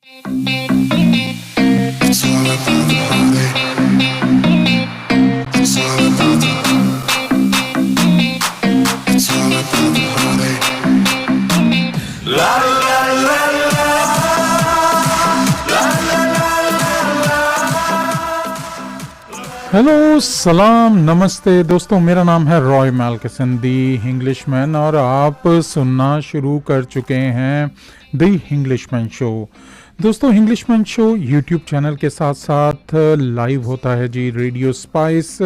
It's all about the body. It's all about the. It's all about the body. La la la la. La la la la. Hello, सलाम, नमस्ते दोस्तों। मेरा नाम है रॉय मैल्किसन दी हिंग्लिशमैन और आप सुनना शुरू कर चुके हैं दी हिंग्लिशमैन शो। दोस्तों, हिंग्लिशमैन शो यूट्यूब चैनल के साथ साथ लाइव होता है जी रेडियो स्पाइस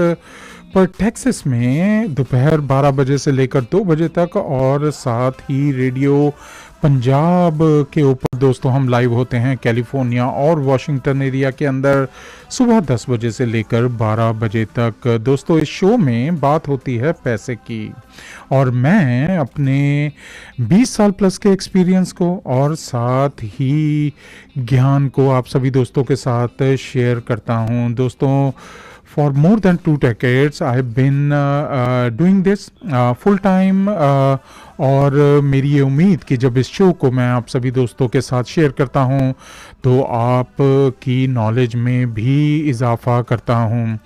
पर टेक्सास में दोपहर 12 बजे से लेकर 2 बजे तक, और साथ ही रेडियो पंजाब के ऊपर दोस्तों हम लाइव होते हैं कैलिफोर्निया और वॉशिंगटन एरिया के अंदर सुबह 10 बजे से लेकर 12 बजे तक। दोस्तों, इस शो में बात होती है पैसे की, और मैं अपने 20 साल प्लस के एक्सपीरियंस को और साथ ही ज्ञान को आप सभी दोस्तों के साथ शेयर करता हूं। दोस्तों, for more than 2 decades I have been doing this full time, और मेरी ये उम्मीद कि जब इस शो को मैं आप सभी दोस्तों के साथ शेयर करता हूँ तो आप की नॉलेज में भी इजाफा करता हूँ।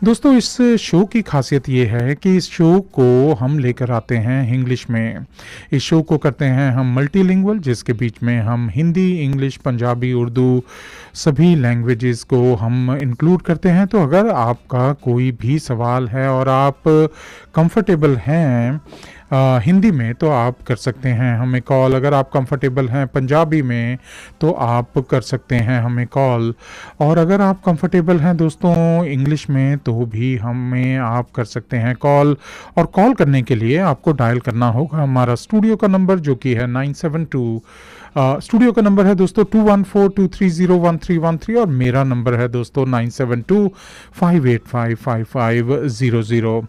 दोस्तों, इस शो की खासियत ये है कि इस शो को हम लेकर आते हैं इंग्लिश में। इस शो को करते हैं हम मल्टीलिंगुअल, जिसके बीच में हम हिंदी, इंग्लिश, पंजाबी, उर्दू सभी लैंग्वेजेस को हम इंक्लूड करते हैं। तो अगर आपका कोई भी सवाल है और आप कंफर्टेबल हैं हिंदी में तो आप कर सकते हैं हमें कॉल। अगर आप कंफर्टेबल हैं पंजाबी में तो आप कर सकते हैं हमें कॉल, और अगर आप कंफर्टेबल हैं दोस्तों इंग्लिश में तो भी हमें आप कर सकते हैं कॉल। और कॉल करने के लिए आपको डायल करना होगा हमारा स्टूडियो का नंबर, जो कि है 972। स्टूडियो का नंबर है दोस्तों 214-230-1313, और मेरा नंबर है दोस्तों 972-585-5500।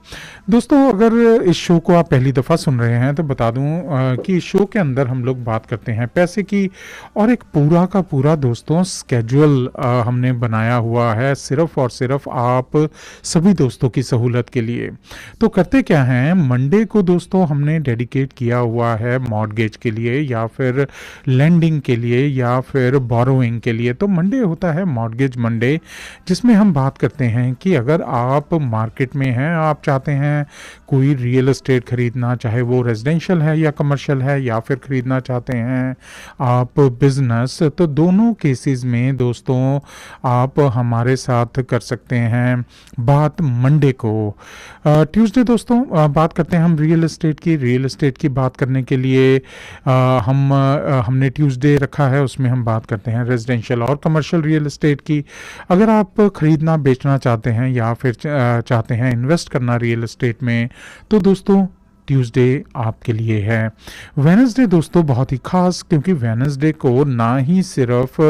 दोस्तों, अगर इस शो को आप पहली दफ़ा सुन रहे हैं तो बता दूं कि इस शो के अंदर हम लोग बात करते हैं पैसे की, और एक पूरा का पूरा दोस्तों स्केड्यूल हमने बनाया हुआ है सिर्फ और सिर्फ आप सभी दोस्तों की सहूलत के लिए। तो करते क्या हैं, मंडे को दोस्तों हमने डेडिकेट किया हुआ है मॉर्गेज के लिए या फिर लैंडिंग के लिए या फिर बोरोइंग के लिए। तो मंडे होता है मॉर्गेज मंडे, जिसमें हम बात करते हैं कि अगर आप मार्केट में हैं, आप चाहते हैं कोई रियल एस्टेट खरीदना, चाहे वो रेजिडेंशियल है या कमर्शियल है, या फिर खरीदना चाहते हैं आप बिजनेस, तो दोनों केसेस में दोस्तों आप हमारे साथ कर सकते हैं बात मंडे को। ट्यूसडे दोस्तों बात करते हैं हम रियल एस्टेट की। रियल एस्टेट की बात करने के लिए हमने ट्यूसडे रखा है, उसमें हम बात करते हैं रेजिडेंशियल और कमर्शियल रियल एस्टेट की। अगर आप खरीदना बेचना चाहते हैं या फिर चाहते हैं इन्वेस्ट करना रियल एस्टेट में, तो दोस्तों ट्यूसडे आपके लिए है। वेडनेसडे दोस्तों बहुत ही खास, क्योंकि वेडनेसडे को ना ही सिर्फ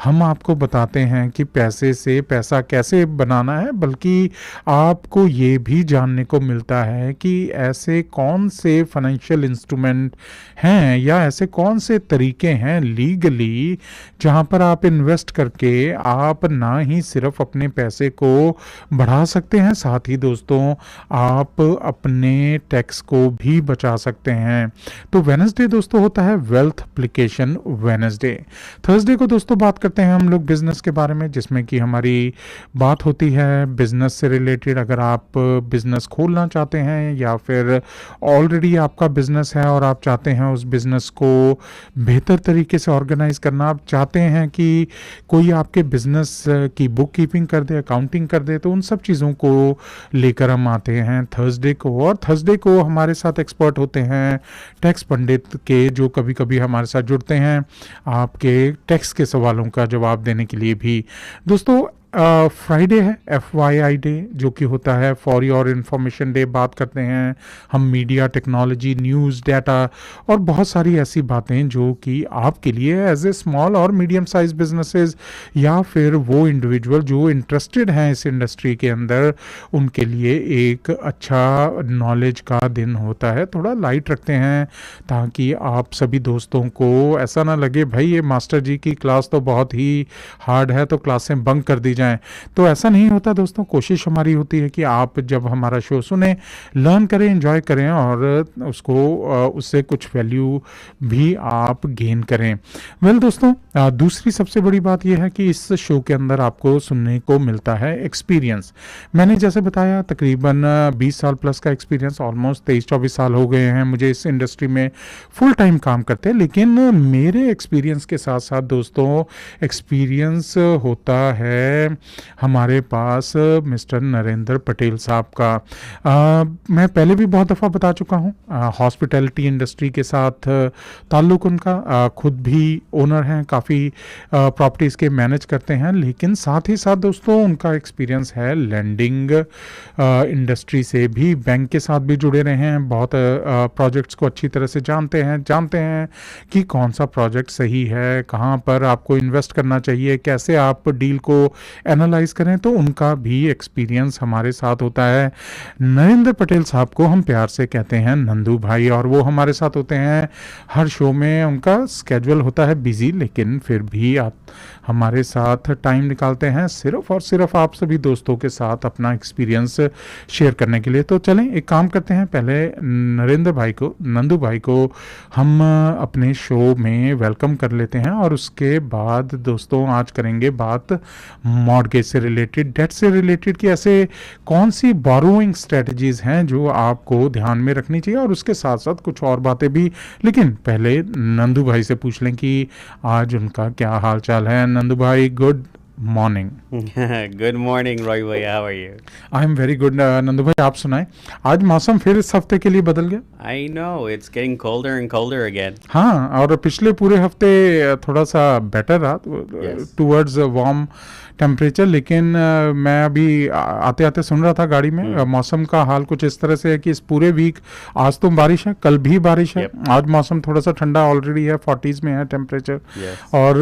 हम आपको बताते हैं कि पैसे से पैसा कैसे बनाना है, बल्कि आपको ये भी जानने को मिलता है कि ऐसे कौन से फाइनेंशियल इंस्ट्रूमेंट हैं या ऐसे कौन से तरीके हैं लीगली जहां पर आप इन्वेस्ट करके आप ना ही सिर्फ अपने पैसे को बढ़ा सकते हैं, साथ ही दोस्तों आप अपने टैक्स को भी बचा सकते हैं। तो वेडनेसडे दोस्तों होता है वेल्थ एप्लीकेशन वेडनेसडे। थर्सडे को दोस्तों बात करते हैं हम लोग बिजनेस के बारे में, जिसमें कि हमारी बात होती है बिजनेस से रिलेटेड। अगर आप बिजनेस खोलना चाहते हैं या फिर ऑलरेडी आपका बिजनेस है और आप चाहते हैं उस बिजनेस को बेहतर तरीके से ऑर्गेनाइज करना, आप चाहते हैं कि कोई आपके बिजनेस की बुक कीपिंग कर दे, अकाउंटिंग कर दे, तो उन सब चीज़ों को लेकर हम आते हैं थर्सडे को। और थर्सडे को हमारे साथ एक्सपर्ट होते हैं टैक्स पंडित के, जो कभी कभी हमारे साथ जुड़ते हैं आपके टैक्स के सवालों का जवाब देने के लिए भी। दोस्तों फ्राइडे है FYI डे, जो कि होता है फॉर योर इन्फॉर्मेशन डे। बात करते हैं हम मीडिया, टेक्नोलॉजी, न्यूज़, डाटा और बहुत सारी ऐसी बातें जो कि आपके लिए एज ए स्मॉल और मीडियम साइज बिजनेसेस या फिर वो इंडिविजुअल जो इंटरेस्टेड हैं इस इंडस्ट्री के अंदर, उनके लिए एक अच्छा नॉलेज का दिन होता है। थोड़ा लाइट रखते हैं ताकि आप सभी दोस्तों को ऐसा ना लगे भाई ये मास्टर जी की क्लास तो बहुत ही हार्ड है, तो क्लासें बंक कर दी जाएं। तो ऐसा नहीं होता दोस्तों, कोशिश हमारी होती है कि आप जब हमारा शो सुने, लर्न करें, एंजॉय करें और उसको उससे कुछ वैल्यू भी आप गेन करें। वेल दोस्तों, दूसरी सबसे बड़ी बात यह है कि इस शो के अंदर आपको सुनने को मिलता है एक्सपीरियंस। मैंने जैसे बताया तकरीबन 20 साल प्लस का एक्सपीरियंस, ऑलमोस्ट 23-24 साल हो गए हैं मुझे इस इंडस्ट्री में फुल टाइम काम करते हैं। लेकिन मेरे एक्सपीरियंस के साथ साथ दोस्तों, एक्सपीरियंस होता है हमारे पास मिस्टर नरेंद्र पटेल साहब का। मैं पहले भी बहुत दफ़ा बता चुका हूँ, हॉस्पिटैलिटी इंडस्ट्री के साथ ताल्लुक़ उनका, खुद भी ओनर हैं, काफ़ी प्रॉपर्टीज़ के मैनेज करते हैं। लेकिन साथ ही साथ दोस्तों उनका एक्सपीरियंस है लैंडिंग इंडस्ट्री से भी, बैंक के साथ भी जुड़े रहे हैं, बहुत प्रोजेक्ट्स को अच्छी तरह से जानते हैं कि कौन सा प्रोजेक्ट सही है, कहाँ पर आपको इन्वेस्ट करना चाहिए, कैसे आप डील को एनालाइज करें। तो उनका भी एक्सपीरियंस हमारे साथ होता है। नरेंद्र पटेल साहब को हम प्यार से कहते हैं नंदू भाई, और वो हमारे साथ होते हैं हर शो में। उनका स्केड्यूल होता है बिजी, लेकिन फिर भी आप हमारे साथ टाइम निकालते हैं सिर्फ और सिर्फ आप सभी दोस्तों के साथ अपना एक्सपीरियंस शेयर करने के लिए। तो चलें एक काम करते हैं, पहले नरेंद्र भाई को, नंदू भाई को हम अपने शो में वेलकम कर लेते हैं, और उसके बाद दोस्तों आज करेंगे बात मॉर्गेज से रिलेटेड, डेट से रिलेटेड, कि ऐसे कौन सी बोरोइंग स्ट्रेटजीज हैं जो आपको ध्यान में रखनी चाहिए, और उसके साथ साथ कुछ और बातें भी। लेकिन पहले नंदू भाई से पूछ लें कि आज उनका क्या हाल चाल है। नंदू भाई, good morning. Good morning, Roy bhai. How are you? I am very good. Nandu भाई आप सुनाएं, आज मौसम फिर इस हफ्ते के लिए बदल गया। I know it's getting colder and colder again. हाँ, और पिछले पूरे हफ्ते थोड़ा सा बेटर रहा Yes. Towards warm temperature. लेकिन मैं अभी आते आते सुन रहा था गाड़ी में, मौसम का हाल कुछ इस तरह से है कि इस पूरे वीक, आज तो बारिश है, कल भी बारिश है, Yep. आज मौसम थोड़ा सा ठंडा ऑलरेडी है, 40s में है टेम्परेचर। Yes. और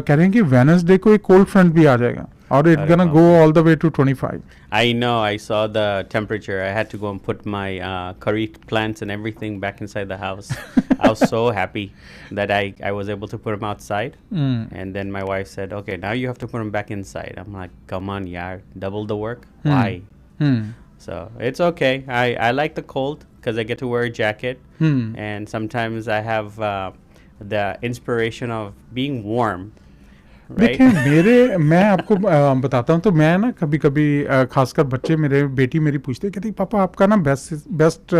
कह रहे हैं कि वेडनेसडे को एक कोल्ड फ्रंट भी आ जाएगा, और इट अरे गना बाप गो रे। All the way to 25। I know. I saw the temperature. I had to go and put my curry plants and everything back inside the house. I was so happy that I was able to put them outside. And then my wife said, "Okay, now you have to put them back inside." I'm like, "Come on, yeah, double the work. Why?" So it's okay. I like the cold because I get to wear a jacket, and sometimes I have the inspiration of being warm. Right? देखिए मैं आपको बताता हूँ, तो मैं ना कभी कभी खासकर बच्चे, मेरे बेटी मेरी पूछते हैं, कहती पापा आपका ना बेस्ट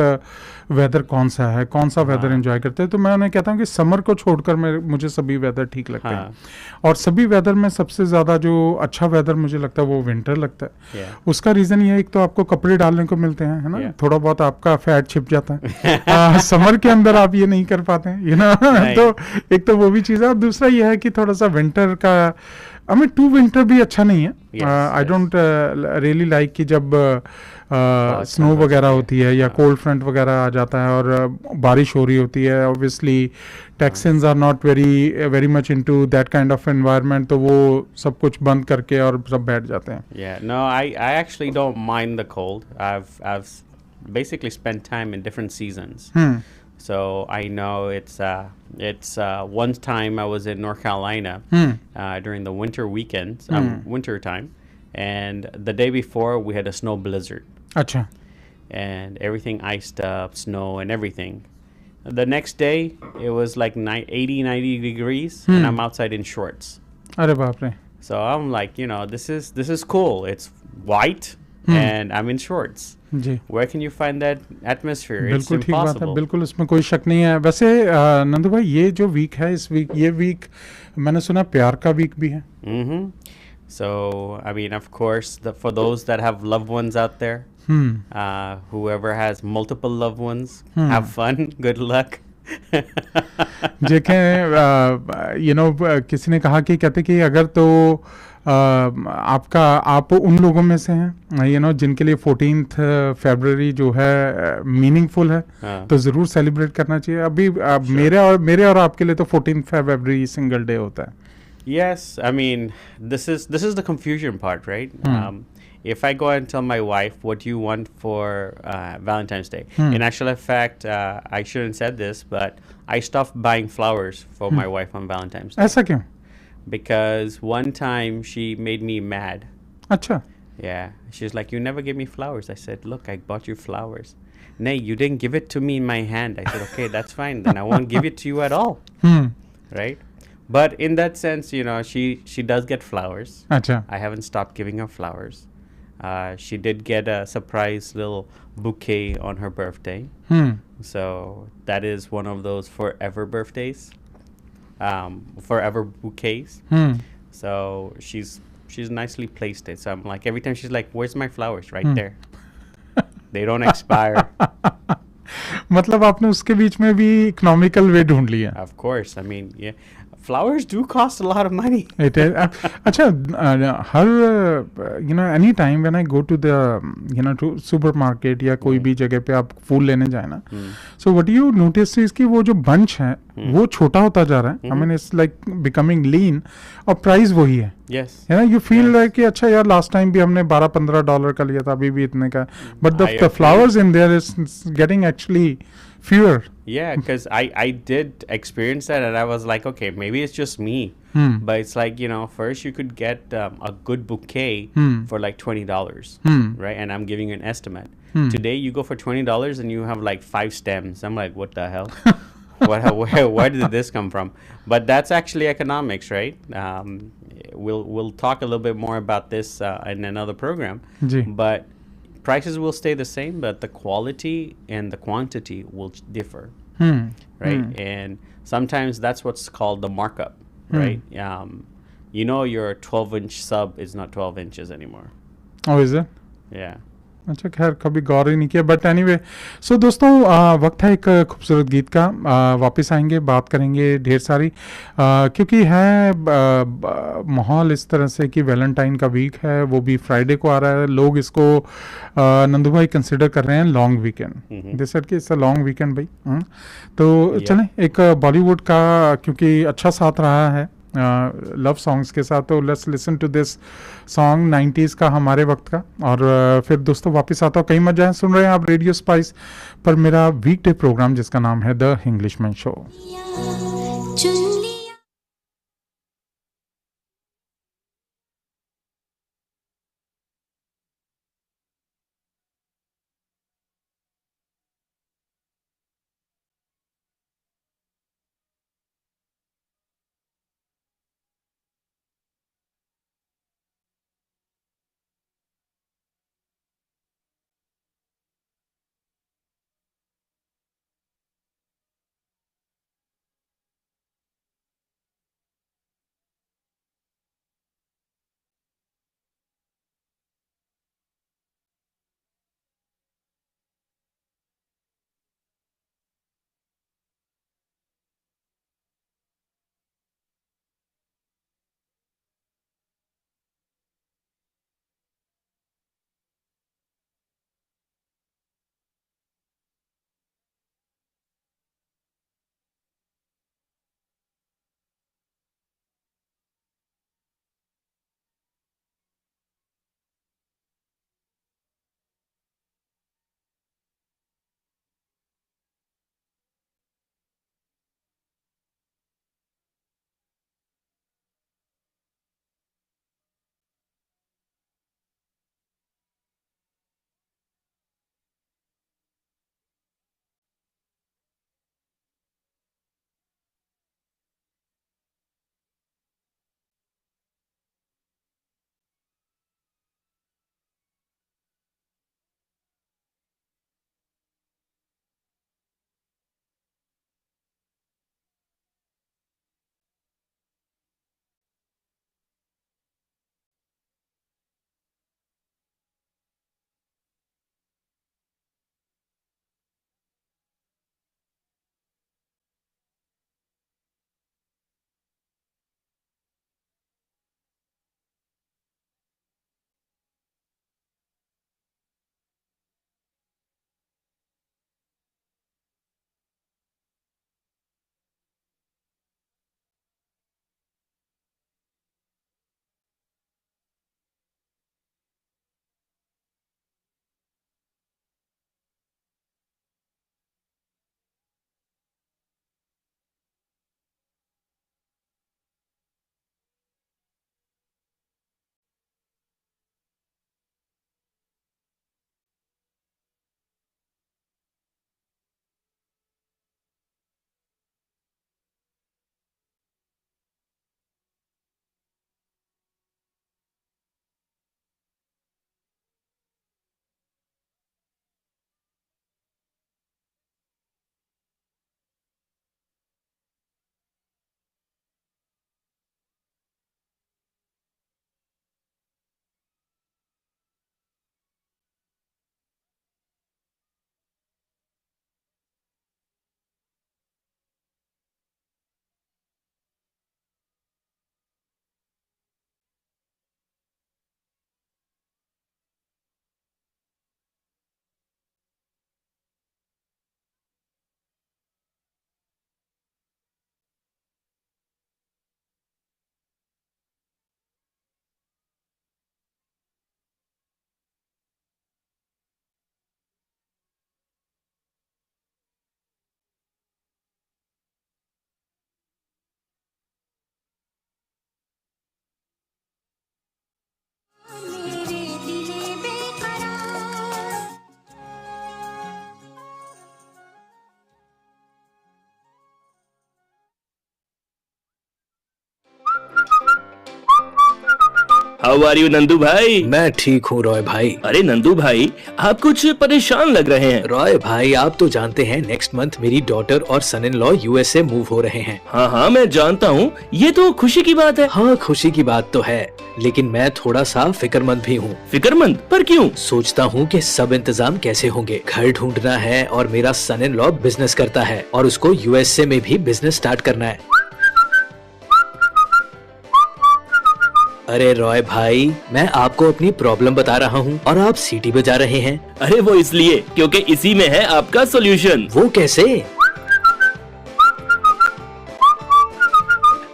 वेदर कौन सा है, कौन सा वेदर एंजॉय करते हैं। तो मैं उन्हें कहता हूँ कि समर को छोड़कर मुझे सभी वेदर ठीक लगते हैं, और सभी वेदर में सबसे ज़्यादा जो अच्छा वेदर मुझे लगता है वो विंटर लगता है। उसका रीज़न ये है, एक तो आपको कपड़े डालने को मिलते हैं, है ना, थोड़ा बहुत आपका फैट छिप जाता है। समर के अंदर आप ये नहीं कर पाते हैं, तो एक तो वो भी चीज़ है, और दूसरा ये है कि थोड़ा सा विंटर का, हमें टू विंटर भी अच्छा नहीं है। आई डोंट रियली लाइक कि जब स्नो वगैरह होती है या कोल्ड फ्रंट वगैरह आ जाता है और बारिश हो रही होती है। Obviously Texans are not very much into that kind of environment, तो वो सब कुछ बंद करके और सब बैठ जाते हैं। Yeah, no, I actually don't mind the cold. I've basically spent time in different seasons. So I know it's one time I was in North Carolina during the winter weekends, winter time, and the day before we had a snow blizzard. अच्छा, And everything iced up, snow and everything. The next day it was like 80-90 degrees, and I'm outside in shorts. अरे बाप रे। So I'm like, this is cool. It's white and I'm in shorts. Ji, Where can you find that atmosphere? It's बिल्कुल ठीक बात है, impossible. बिल्कुल इसमें कोई शक नहीं है। वैसे नंदू भाई, ये जो वीक है, ये वीक मैंने सुना प्यार का वीक भी है। Mm-hmm. So, I mean, of course, for those that have loved ones out there, whoever has multiple loved ones, have fun, good luck. देखें, किसी ने कहा कि कहते कि अगर तो आप उन लोगों में से हैं, जिनके लिए 14th फरवरी जो है मीनिंगफुल है, तो ज़रूर सेलिब्रेट करना चाहिए। अभी मेरे और आपके लिए तो 14th फरवरी सिंगल डे होता है। Yes, I mean, this is the confusion part, right? If I go and tell my wife, what do you want for Valentine's Day? In actual fact, I shouldn't said this, but I stopped buying flowers for my wife on Valentine's Day. ऐसा क्यों? Because one time she made me mad अच्छा. Yeah. She's like, you never gave me flowers. I said, look, I bought you flowers. Nay, you didn't give it to me in my hand. I said, okay, that's fine. Then I won't give it to you at all. Right? But in that sense, she does get flowers. अच्छा. I haven't stopped giving her flowers. She did get a surprise little bouquet on her birthday. So that is one of those forever birthdays, forever bouquets. So she's nicely placed it. So I'm like, every time she's like, "Where's my flowers?" Right there. They don't expire. मतलब आपने उसके बीच में भी economical वे ढूंढ लिया. Of course. I mean, yeah, flowers do cost a lot of money. It is. अच्छा, हर any time when I go to the to supermarket या कोई भी जगह पे आप फूल लेने जाए ना, so what you notice is कि वो जो बंच है वो छोटा होता जा रहा है. I mean it's like becoming lean और प्राइस वही है. Yes. है ना, यू फील लाइक कि अच्छा यार लास्ट टाइम भी हमने $12-15 का लिया था, अभी भी इतने का, but the flowers in their is getting actually fewer. Yeah, because I did experience that, and I was like, okay, maybe it's just me. But it's like, first you could get a good bouquet for like $20, right? And I'm giving you an estimate. Today you go for $20 and you have like 5 stems. I'm like, what the hell? Where did this come from? But that's actually economics, right? We'll talk a little bit more about this in another program. जी. But prices will stay the same, but the quality and the quantity will differ, right? And sometimes that's what's called the markup, right? Your 12-inch sub is not 12 inches anymore. Oh, is it? Yeah. अच्छा, खैर कभी गौर ही नहीं किया, but anyway. सो दोस्तों, वक्त है एक खूबसूरत गीत का. वापस आएंगे, बात करेंगे ढेर सारी, क्योंकि है माहौल इस तरह से कि वैलेंटाइन का वीक है, वो भी फ्राइडे को आ रहा है. लोग इसको नंदू भाई कंसिडर कर रहे हैं लॉन्ग वीकेंड. दे सेड कि इट्स अ लॉन्ग वीकेंड भाई. तो चलें एक बॉलीवुड का, क्योंकि अच्छा साथ रहा है लव सॉन्ग्स के साथ, तो let's listen to this song 90s का, हमारे वक्त का. और फिर दोस्तों वापस आता हूँ. कई मजा है. सुन रहे हैं आप रेडियो स्पाइस पर मेरा वीकडे प्रोग्राम जिसका नाम है द हिंग्लिशमैन शो. चुन हाउ आर यू नंदू भाई? मैं ठीक हूँ रॉय भाई। अरे नंदू भाई, आप कुछ परेशान लग रहे हैं। रॉय भाई, आप तो जानते हैं नेक्स्ट मंथ मेरी डॉटर और सन इन लॉ यूएसए मूव हो रहे हैं। हाँ, मैं जानता हूँ, ये तो खुशी की बात है। हाँ, खुशी की बात तो है, लेकिन मैं थोड़ा सा फिक्रमंद भी हूँ। फिक्रमंद? पर क्यों? सोचता हूँ कि सब इंतजाम कैसे होंगे। घर ढूंढना है और मेरा सन इन लॉ बिजनेस करता है और उसको यूएसए में भी बिजनेस स्टार्ट करना है। अरे रॉय भाई, मैं आपको अपनी प्रॉब्लम बता रहा हूँ और आप सीटी बजा रहे हैं। अरे वो इसलिए क्योंकि इसी में है आपका सोल्यूशन। वो कैसे?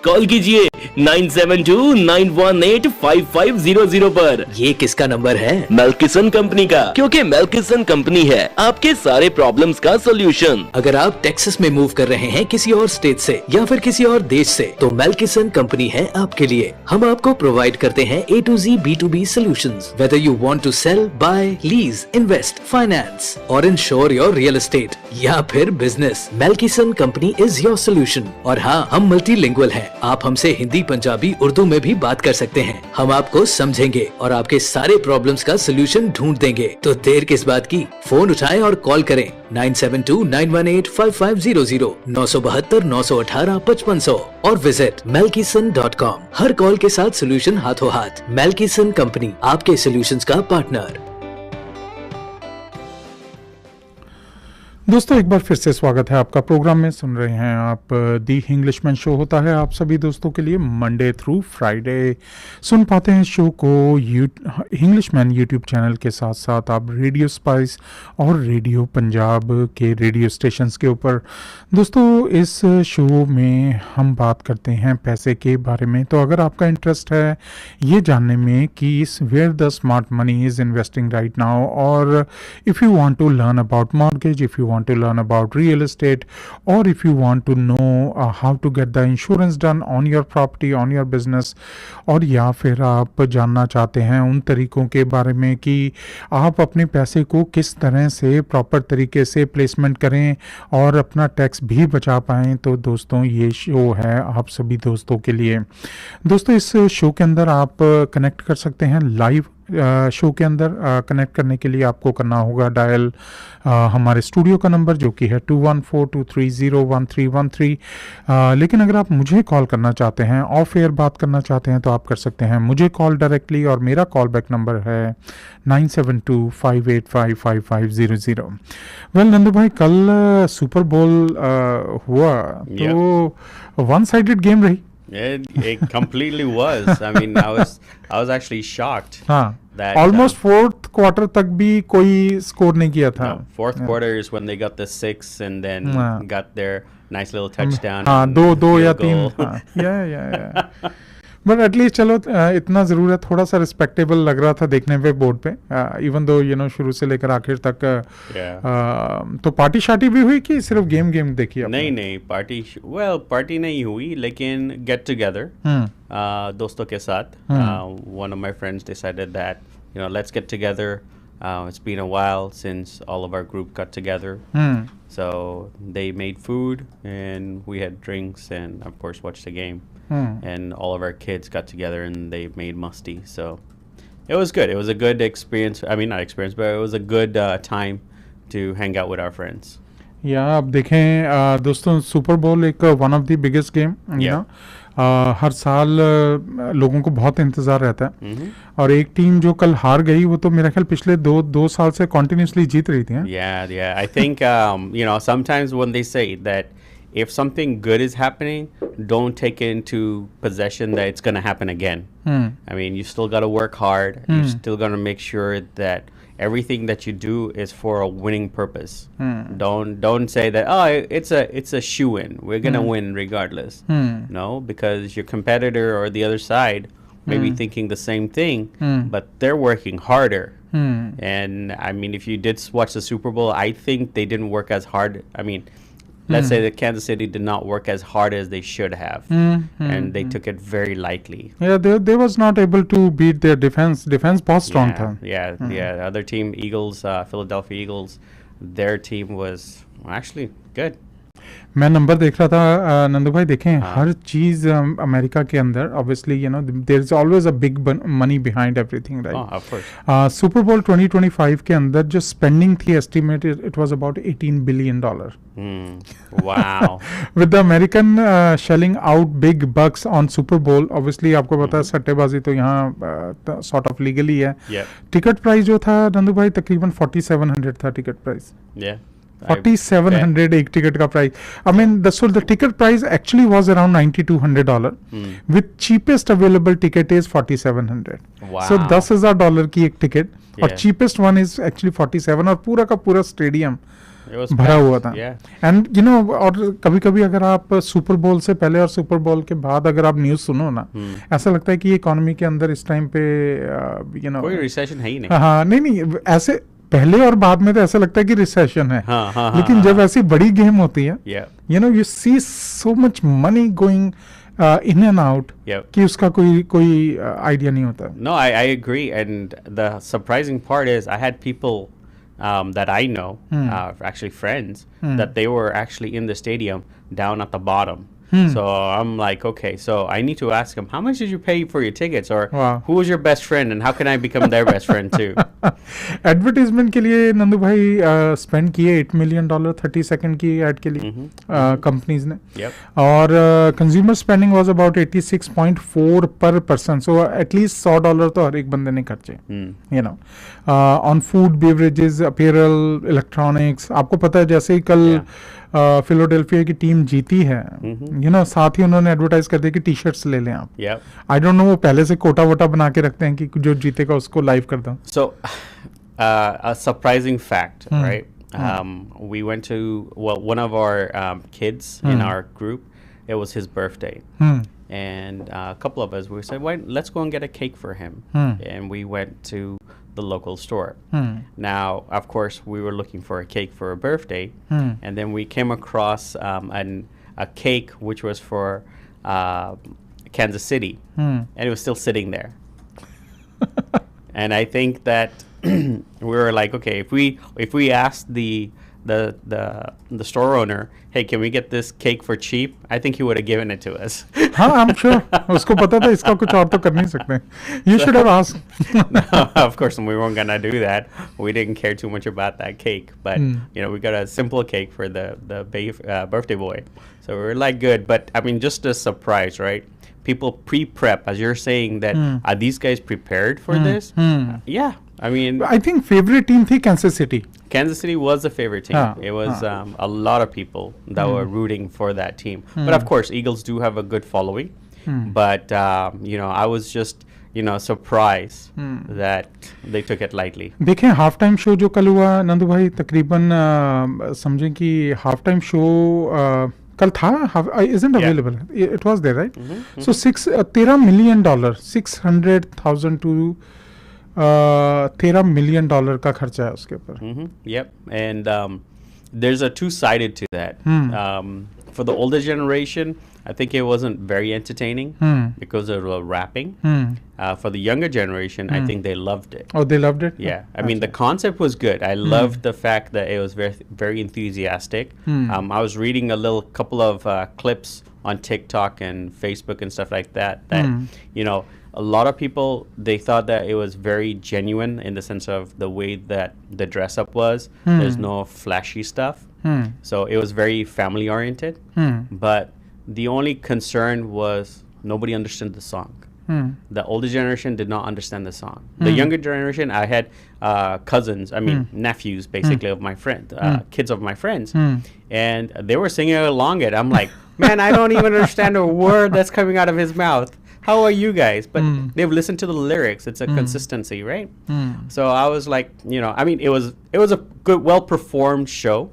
कॉल कीजिए 9729185500 पर। ये किसका नंबर है? मेल्किसन कंपनी का, क्योंकि मेल्किसन कंपनी है आपके सारे प्रॉब्लम्स का सोल्यूशन। अगर आप टेक्सास में मूव कर रहे हैं किसी और स्टेट से या फिर किसी और देश से, तो मेल्किसन कंपनी है आपके लिए। हम आपको प्रोवाइड करते हैं A to Z B2B solutions, whether you want to sell, buy, lease, invest, finance or insure your real estate या फिर बिजनेस। मेल्किसन कंपनी इज योर सोल्यूशन। और हाँ, हम मल्टीलिंगुअल हैं। आप हमसे हिंदी, पंजाबी, उर्दू में भी बात कर सकते हैं। हम आपको समझेंगे और आपके सारे प्रॉब्लम्स का सोल्यूशन ढूंढ देंगे। तो देर किस बात की, फोन उठाएं और कॉल करें 9729185500 972 918 5500 और विजिट melkison.com। हर कॉल के साथ सोल्यूशन हाथों हाथ। मेल्किसन कंपनी, आपके सोल्यूशंस का पार्टनर। दोस्तों एक बार फिर से स्वागत है आपका प्रोग्राम में। सुन रहे हैं आप दी हिंग्लिशमैन शो होता है आप सभी दोस्तों के लिए मंडे थ्रू फ्राइडे। सुन पाते हैं शो को हिंग्लिशमैन यूट्यूब चैनल के साथ साथ आप रेडियो स्पाइस और रेडियो पंजाब के रेडियो स्टेशंस के ऊपर। दोस्तों इस शो में हम बात करते हैं पैसे के बारे में। तो अगर आपका इंटरेस्ट है ये जानने में कि इस where the smart money is investing right now, और if you want to learn about mortgage, if you want to learn about real estate, or if you want to know how to get the insurance done on your property, on your business, और या फिर आप जानना चाहते हैं उन तरीकों के बारे में कि आप अपने पैसे को किस तरह से प्रॉपर तरीके से प्लेसमेंट करें और अपना टैक्स भी बचा पाएँ, तो दोस्तों ये शो है आप सभी दोस्तों के लिए। दोस्तों इस शो के अंदर आप कनेक्ट कर सकते हैं लाइव। शो के अंदर कनेक्ट करने के लिए आपको करना होगा डायल हमारे स्टूडियो का नंबर जो कि है 2142301313। लेकिन अगर आप मुझे कॉल करना चाहते हैं, ऑफ एयर बात करना चाहते हैं, तो आप कर सकते हैं मुझे कॉल डायरेक्टली, और मेरा कॉल बैक नंबर है 9725855500। वेल नंदू भाई, कल सुपर बोल हुआ तो वन साइडेड गेम रही। It completely was. I mean, I was actually shocked. हाँ, that almost fourth quarter तक भी कोई स्कोर नहीं किया था। no, fourth quarter is when they got the 6 and then got their nice little touchdown. हाँ, and दो या field तीन। goal. या बट एटलीस्ट चलो इतना ज़रूर है, थोड़ा सा रिस्पेक्टेबल लग रहा था देखने पे बोर्ड पे, इवन दो शुरू से लेकर आखिर तक। तो पार्टी शार्टी भी हुई कि सिर्फ गेम देखी आपने? नहीं, पार्टी नहीं हुई, लेकिन गेट टुगेदर दोस्तों के साथ। One of my friends decided that let's get together. It's been a while since all of our group got together. So they made food and we had drinks and of course watched the game. And all of our kids got together and they made musti. So it was good. It was a good experience. I mean, not experience, but it was a good time to hang out with our friends. या आप देखें दोस्तों, Super Bowl एक one of the biggest game, हर साल लोगों को बहुत इंतज़ार रहता है। और एक टीम जो कल हार गई वो तो मेरा ख्याल पिछले दो साल से कॉन्टिन्यूसली जीत रही थी। Yeah. I think sometimes when they say that if something good is happening, don't take it into possession that it's going to happen again. I mean, you still got to work hard. You still got to make sure that everything that you do is for a winning purpose. Don't say that it's a shoe-in. We're going to win regardless. No, because your competitor or the other side may be thinking the same thing, but they're working harder. And I mean, if you did watch the Super Bowl, I think they didn't work as hard. I mean, let's say that Kansas City did not work as hard as they should have, and they took it very lightly. Yeah, they was not able to beat their defense. Defense बहुत strong था. Yeah. The other team, Eagles, Philadelphia Eagles, their team was actually good. मैं number देख रहा था नंदू भाई, देखें हर चीज America के अंदर obviously you know there is always a big money behind everything, right? Super bowl 2025 के अंदर जो स्पेंडिंग थी estimated it was about $18 billion. Wow. With the American shelling out big bucks on Super Bowl, obviously आपको पता है सट्टेबाजी तो यहाँ sort of legally है. Yep. टिकट प्राइस जो था नंदू भाई तकरीबन 4700 था टिकट प्राइस. Yeah. 4700 एक टिकट का price. I mean the ticket price actually was around $9200. With cheapest available ticket is 4700. Wow. So $10,000 की एक टिकट और Yeah. cheapest one is actually 47 और पूरा का पूरा स्टेडियम It was भरा packed. हुआ था. Yeah. एंड यू नो और कभी कभी अगर आप सुपर बोल से पहले और सुपर बोल के बाद अगर आप न्यूज़ सुनो ना, ऐसा लगता है कि इकोनॉमी के अंदर इस टाइम पे यू नो कोई रिसेशन है ही नहीं. हाँ नहीं ऐसे पहले और बाद में तो ऐसा लगता है कि रिसेशन है. हाँ, लेकिन जब ऐसी बड़ी गेम होती है Yeah. You know you see so much money going in and out Yep. कि उसका कोई आइडिया नहीं होता. No, I agree. And the surprising part is I had people that I know, actually friends, that they were actually in the stadium down at the bottom. So I'm like, okay, so I need to ask them, how much did you pay for your tickets? Or Wow. who was your best friend and how can I become their best friend too? Advertisement के लिए नंदू भाई spend किए $8 million 30 second की add के लिए companies ने. Yep. और consumer spending was about 86.4 पर पर्सन. सो एटलीस्ट $100 तो हर एक बंदे ने खर्चे you know on food, beverages, apparel, electronics. आपको पता है जैसे ही कल फिलाडेल्फिया की टीम जीती है यू नो साथ ही उन्होंने एडवर्टाइज कर दिया कि टी शर्ट्स ले लें आप. Yep. आई डोंट नो वो पहले से कोटा वोटा बना के रखते हैं कि जो जीतेगा उसको लाइव कर दो. So, a surprising fact, right? We went to, well, one of our kids in our group, it was his birthday. And a couple of us, we said, why, let's go and get a cake for him. And we went to the local store. Now, of course, we were looking for a cake for a birthday. And then we came across a cake which was for Kansas City. And it was still sitting there. And I think that we were like, okay, if we asked the store owner, hey, can we get this cake for cheap? I think he would have given it to us. हाँ, I'm sure. उसको पता था इसका कुछ और तो कर नहीं सकते. You should have asked. No, of course, we weren't gonna do that. We didn't care too much about that cake, but you know, we got a simple cake for the birthday boy. So we were like, good. But I mean, just a surprise, right? People pre-prep, as you're saying that. Are these guys prepared for this? Yeah. I mean, I think favorite team थी Kansas City. Kansas City was the favorite team. हाँ, It was a lot of people that were rooting for that team. But of course, Eagles do have a good following. But you know, I was just surprised that they took it lightly. देखें half time show जो कल हुआ नंदू भाई तकरीबन समझें कि half time show कल था. isn't available. It was there, right? So $13 million 600,000 to $13 million का खर्चा है उसके ऊपर. Yep. And there's a two-sided to that. For the older generation, I think it wasn't very entertaining because of the rapping. For the younger generation, I think they loved it. Oh, they loved it? Yeah. I mean, the concept was good. I loved the fact that it was very, very enthusiastic. I was reading a couple of clips on TikTok and Facebook and stuff like that, you know, a lot of people, they thought that it was very genuine in the sense of the way that the dress up was. There's no flashy stuff. So it was very family oriented. But the only concern was nobody understood the song. The older generation did not understand the song. The younger generation, I had cousins, I mean nephews basically of my friends, kids of my friends, and they were singing along it. I'm like, man, I don't even understand a word that's coming out of his mouth. How are you guys? But they've listened to the lyrics. It's a consistency, right? So I was like, you know, I mean, it was a good, well-performed show.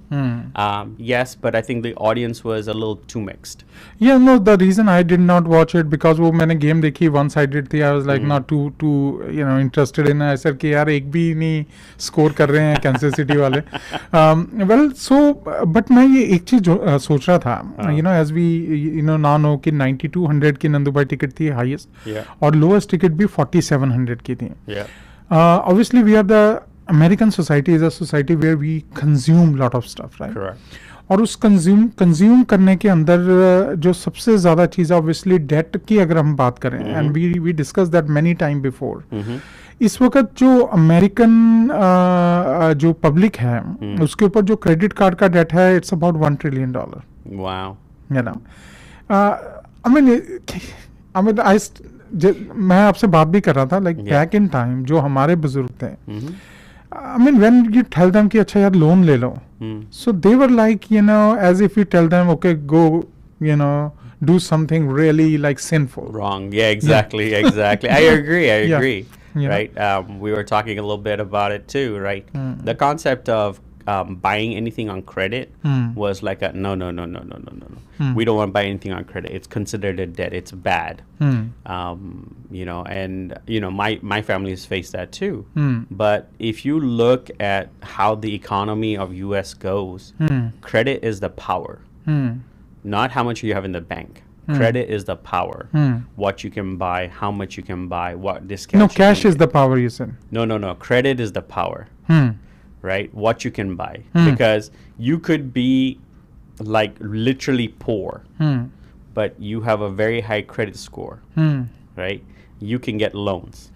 Yes, but I think the audience was a little too mixed. Yeah, no, the reason I did not watch it because वो मैंने game देखी one-sided थी. I was like not too you know interested in. ऐसा कि यार एक भी नहीं score कर रहे हैं Kansas City वाले. Well, so but मैं ये एक चीज सोच रहा था. You know, as we now know कि 9200 की नंदू भाई टिकट थी highest. Yeah. और lowest टिकट भी 4700 की थी. Yeah. Obviously, we are the American society is a society where we consume lot of stuff, right? Correct. और उस कंज्यूम करने के अंदर जो सबसे ज़्यादा चीज़ ऑब्वियसली डेट की अगर हम बात करें, and we discuss that many time before, इस वक्त जो अमेरिकन जो पब्लिक है उसके ऊपर जो क्रेडिट कार्ड का डेट है, it's about $1 trillion, Wow. You know. I mean मैं आपसे बात भी कर रहा था, लाइक बैक इन टाइम जो हमारे बुजुर्ग थे, I mean when you tell them कि अच्छा यार लोन ले लो, so they were like, you know, as if you tell them, okay, go, you know, do something really like sinful. Wrong. Yeah, exactly. Exactly. I agree. I Yeah. agree. Yeah. Right. We were talking a little bit about it too, right? The concept of buying anything on credit was like a no, no, no, no, no, no, no, no. We don't want to buy anything on credit. It's considered a debt. It's bad. You know, and you know, my family has faced that too. But if you look at how the economy of U.S. goes, credit is the power, not how much you have in the bank. Credit is the power. What you can buy, how much you can buy, what discount. No, cash is the power, you said. No, no, no. Credit is the power. Right? What you can buy. Because you could be like literally poor, but you have a very high credit score. Right? You can get loans.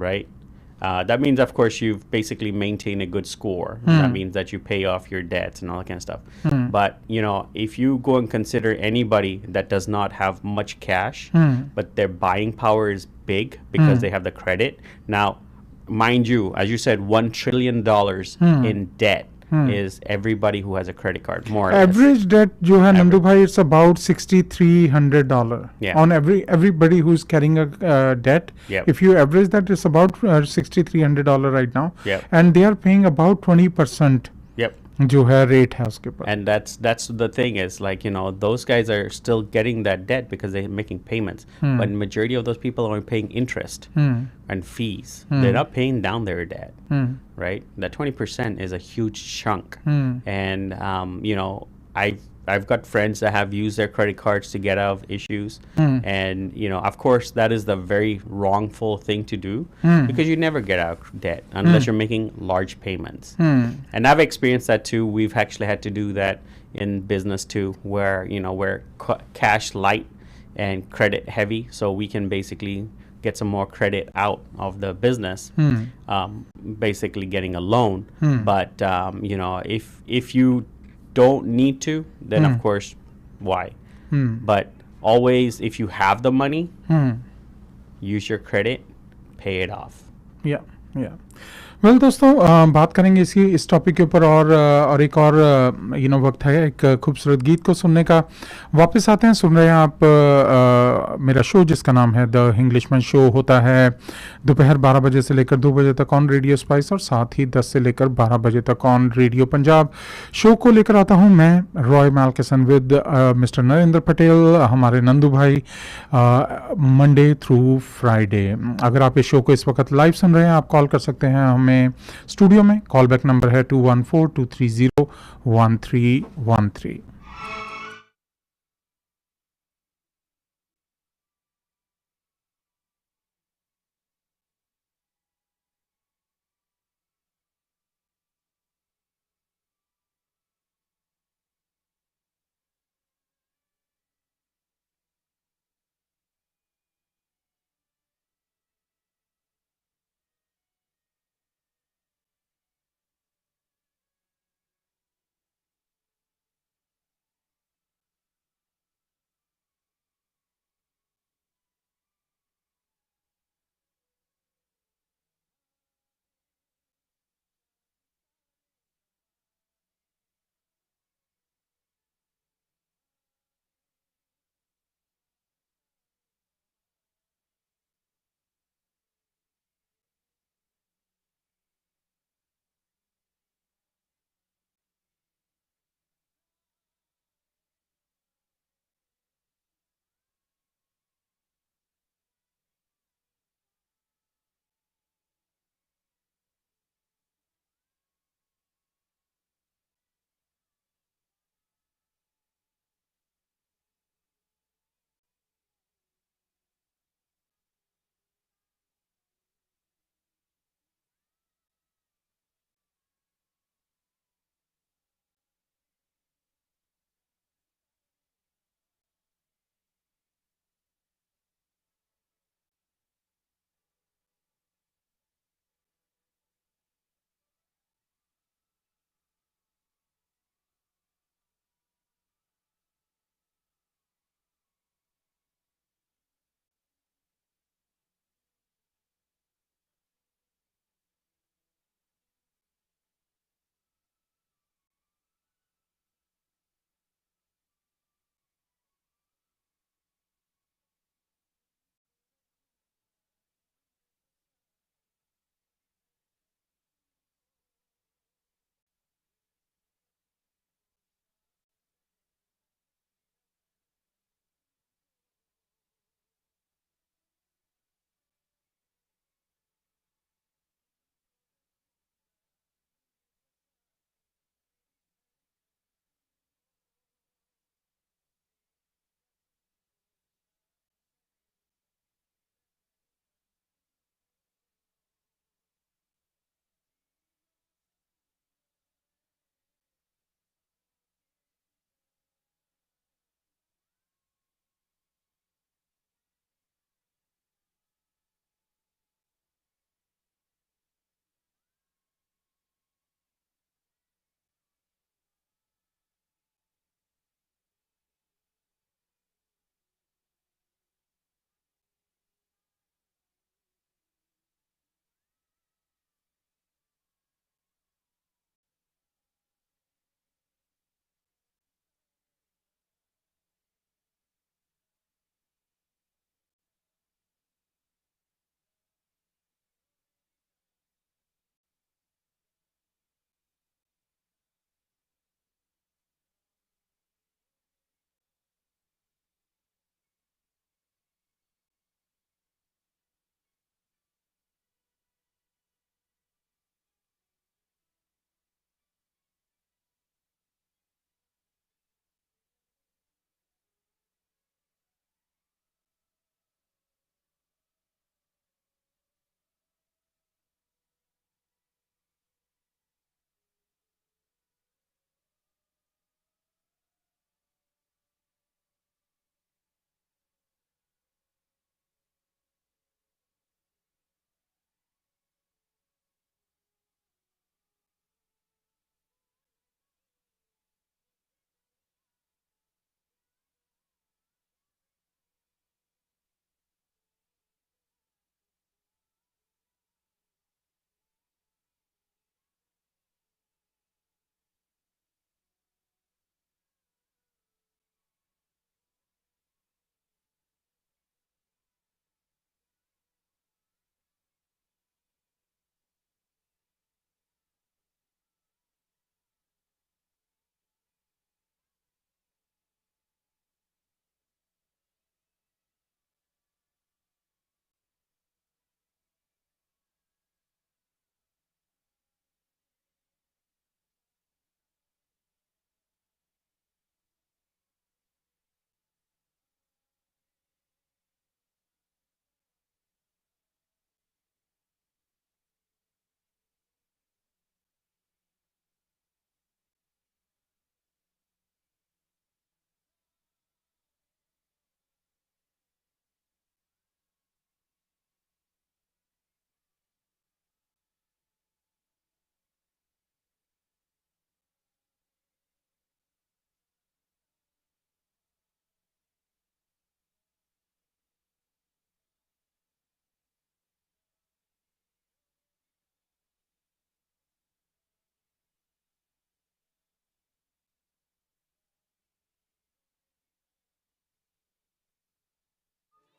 Right? That means, of course, you've basically maintained a good score. That means that you pay off your debts and all that kind of stuff. But, you know, if you go and consider anybody that does not have much cash, but their buying power is big because they have the credit. Now, mind you, as you said, $1 trillion in debt is everybody who has a credit card, more or less. Average debt जो है नंदू भाई, it's about $6,300 Yeah. on everybody who's carrying a debt. Yep. If you average that, it's about $6,300 right now. Yep. And they are paying about 20% Yep. जो है rate है उसके ऊपर. And that's the thing is, like, you know, those guys are still getting that debt because they're making payments. But majority of those people are paying interest and fees. They're not paying down their debt, right? That 20% is a huge chunk. And you know, I've got friends that have used their credit cards to get out of issues. And you know, of course, that is the very wrongful thing to do because you never get out of debt unless you're making large payments. And I've experienced that too. We've actually had to do that in business too, where you know we're cash light and credit heavy, so we can basically get some more credit out of the business, basically getting a loan. But you know, if you don't need to, then of course, why? But always, if you have the money, use your credit, pay it off. या well दोस्तों, बात करेंगे इस topic के ऊपर, और एक और यू नो वक्त है एक खूबसूरत गीत को सुनने का. वापस आते हैं, सुन रहे हैं आप मेरा शो जिसका नाम है द हिंग्लिशमैन शो. होता है दोपहर 12 बजे से लेकर 2 बजे तक ऑन रेडियो स्पाइस, और साथ ही 10 से लेकर 12 बजे तक ऑन रेडियो पंजाब. शो को लेकर आता हूं मैं रॉय मैल्किसन विद मिस्टर नरेंद्र पटेल, हमारे नंदू भाई, मंडे थ्रू फ्राइडे. अगर आप इस शो को इस वक्त लाइव सुन रहे हैं, आप कॉल कर सकते हैं हमें स्टूडियो में. कॉल बैक नंबर है 214-230-1313.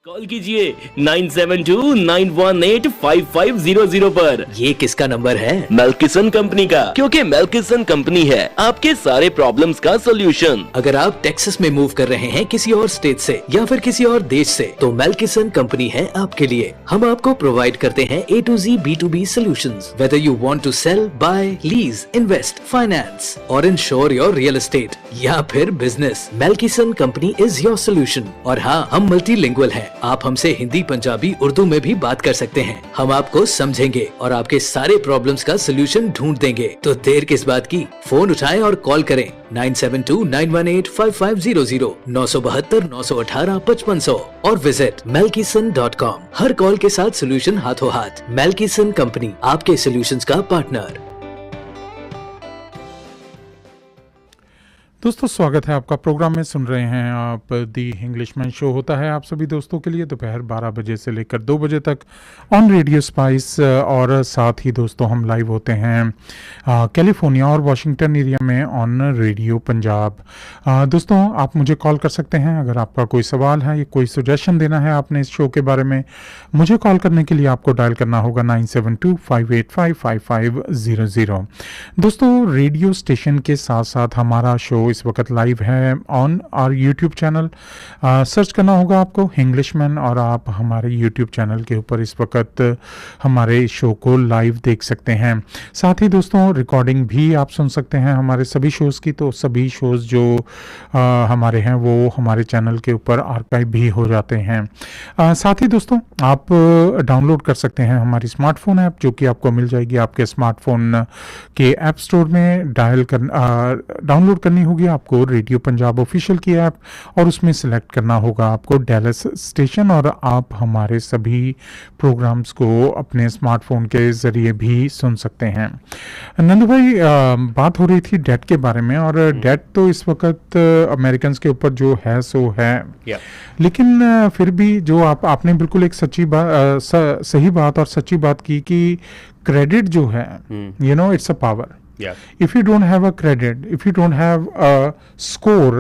कॉल कीजिए 9729185500 पर। ये किसका नंबर है? मेल्किसन कंपनी का, क्योंकि मेल्किसन कंपनी है आपके सारे प्रॉब्लम्स का सोल्यूशन। अगर आप टेक्सास में मूव कर रहे हैं किसी और स्टेट से या फिर किसी और देश से, तो मेल्किसन कंपनी है आपके लिए। हम आपको प्रोवाइड करते हैं A to Z B2B solutions, whether you want to sell, buy, lease, invest, finance or insure your real estate या फिर बिजनेस। मेल्किसन कंपनी इज योर सोल्यूशन। और हाँ, हम मल्टीलिंगुअल हैं। आप हमसे हिंदी, पंजाबी, उर्दू में भी बात कर सकते हैं। हम आपको समझेंगे और आपके सारे प्रॉब्लम्स का सोल्यूशन ढूंढ देंगे। तो देर किस बात की, फोन उठाएं और कॉल करें 9729185500 972 918 5500 और विजिट melkison.com। हर कॉल के साथ सोल्यूशन हाथों हाथ। मेल्किसन कंपनी, आपके सोल्यूशंस का पार्टनर। दोस्तों स्वागत है आपका प्रोग्राम में। सुन रहे हैं आप दी हिंग्लिशमैन शो होता है आप सभी दोस्तों के लिए दोपहर 12 बजे से लेकर 2 बजे तक ऑन रेडियो स्पाइस। और साथ ही दोस्तों हम लाइव होते हैं कैलिफोर्निया और वाशिंगटन एरिया में ऑन रेडियो पंजाब। दोस्तों आप मुझे कॉल कर सकते हैं अगर आपका कोई सवाल है या कोई सजेशन देना है आपने इस शो के बारे में। मुझे कॉल करने के लिए आपको डायल करना होगा 9725855500। दोस्तों रेडियो स्टेशन के साथ साथ हमारा शो इस वक्त लाइव है on our YouTube channel. Search करना होगा आपको हिंग्लिशमैन और आप हमारे यूट्यूब चैनल के ऊपर इस वक्त हमारे शो को लाइव देख सकते हैं। साथ ही दोस्तों रिकॉर्डिंग भी आप सुन सकते हैं हमारे सभी शोज़ की। तो सभी शोज़ जो हमारे हैं वो हमारे चैनल के ऊपर आर्काइव भी हो जाते हैं। साथ ही दोस्तों आप डाउनलोड कर सकते हैं हमारी स्मार्टफोन ऐप, जो कि आपको मिल जाएगी आपके स्मार्टफोन के ऐप स्टोर में। डाउनलोड करनी होगी आपको रेडियो पंजाब ऑफिशियल की ऐप और उसमें सिलेक्ट करना होगा आपको डैलस स्टेशन और आप हमारे सभी प्रोग्राम्स को अपने स्मार्टफोन के ज़रिए भी सुन सकते हैं। नंदू भाई बात हो रही थी डेट के बारे में और डेट तो इस वक्त अमेरिकन के ऊपर जो है सो है। लेकिन फिर भी जो आपने बिल्कुल एक सही बात और सच्ची बात की कि क्रेडिट जो है you know it's a power. If you don't have a credit, if you don't have a score,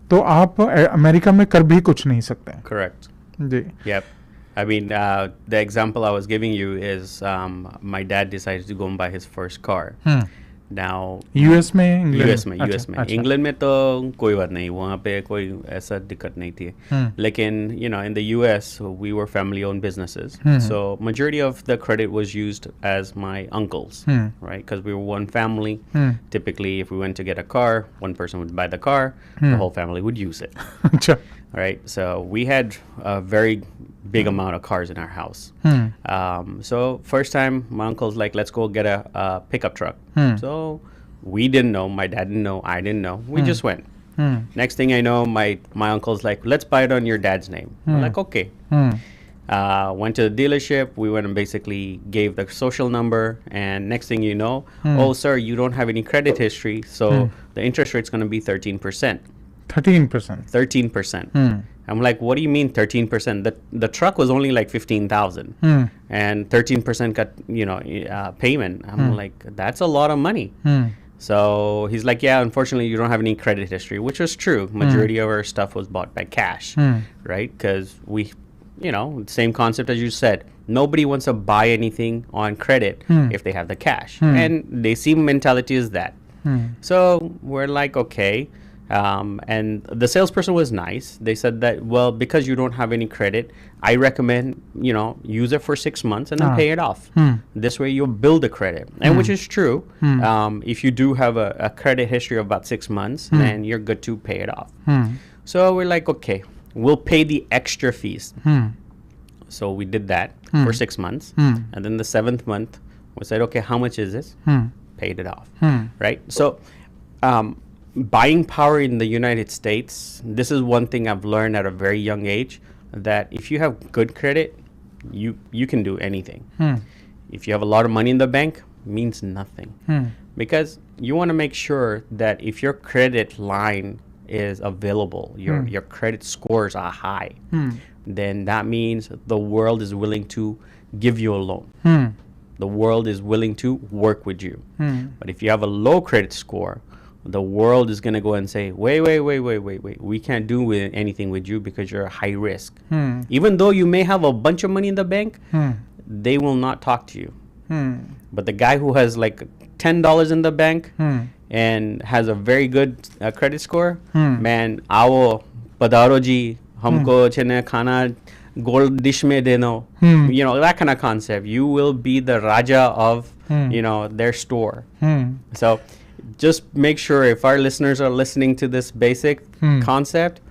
तो आप अमेरिका में कर भी कुछ नहीं सकते। Correct. जी। Yep. I mean, the example I was giving you is my dad decided to go and buy his first car. Now US में, इंग्लैंड यूएस में इंग्लैंड में तो कोई बात नहीं, वहाँ पे कोई ऐसा दिक्कत नहीं थी। लेकिन you know in the US we were family owned businesses, so majority of the credit was used as my uncles, right? Because we were one family. Typically if we went to get a car, one person would buy the car, the whole family would use it. अच्छा। All right, so we had a very big amount of cars in our house. So first time my uncle's like, let's go get a pickup truck. So we didn't know, my dad didn't know, I didn't know, we just went. Next thing I know, my uncle's like, let's buy it on your dad's name. I'm like, okay. Went to the dealership, we went and basically gave the social number, and next thing you know, oh sir, you don't have any credit history, so the interest rate's going to be 13%. 13%. I'm like, what do you mean 13%? The truck was only like 15,000, and 13% got payment. I'm like, that's a lot of money. So he's like, yeah, unfortunately you don't have any credit history, which was true. Majority of our stuff was bought by cash, right? Because we, same concept as you said. Nobody wants to buy anything on credit if they have the cash, and they see mentality is that. So we're like, okay. And the salesperson was nice. They said that, well, because you don't have any credit, I recommend, use it for 6 months and then pay it off. This way you'll build a credit. And which is true. If you do have a credit history of about 6 months, then you're good to pay it off. So we're like, okay, we'll pay the extra fees. So we did that for 6 months. And then the 7th month, we said, okay, how much is this? Paid it off. Right? So, buying power in the United States, this is one thing I've learned at a very young age, that if you have good credit, you can do anything. If you have a lot of money in the bank, means nothing. Because you want to make sure that if your credit line is available, your credit scores are high, then that means the world is willing to give you a loan. The world is willing to work with you. But if you have a low credit score, the world is going to go and say, wait, we can't do anything with you because you're high risk. Even though you may have a bunch of money in the bank, they will not talk to you. But the guy who has like $10 in the bank and has a very good credit score, man, awo padaro ji humko chene khana gold dish mein deno, you know, that kind of concept. You will be the raja of you know, their store. So just make sure, if our listeners are listening to this basic concept,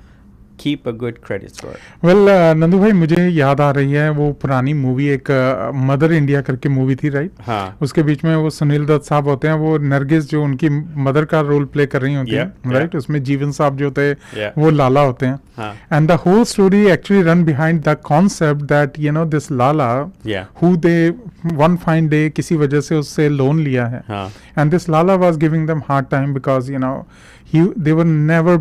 keep a good credit score. Well Nandu भाई, मुझे याद आ रही है वो पुरानी movie, एक mother India करके movie थी, राइट? हाँ. उसके बीच में वो सुनील दत्त साहब होते हैं, वो नरगिस जो उनकी मदर का रोल प्ले कर रही होती Yeah, है, राइट? उसमें जीवन साहब जो थे Yeah. वो लाला होते हैं. हाँ. And the whole story actually run behind the concept that you know this lala Yeah. Who they one fine day किसी वजह से उससे लोन लिया है. हाँ. And this Lala was giving them hard time because you know they were never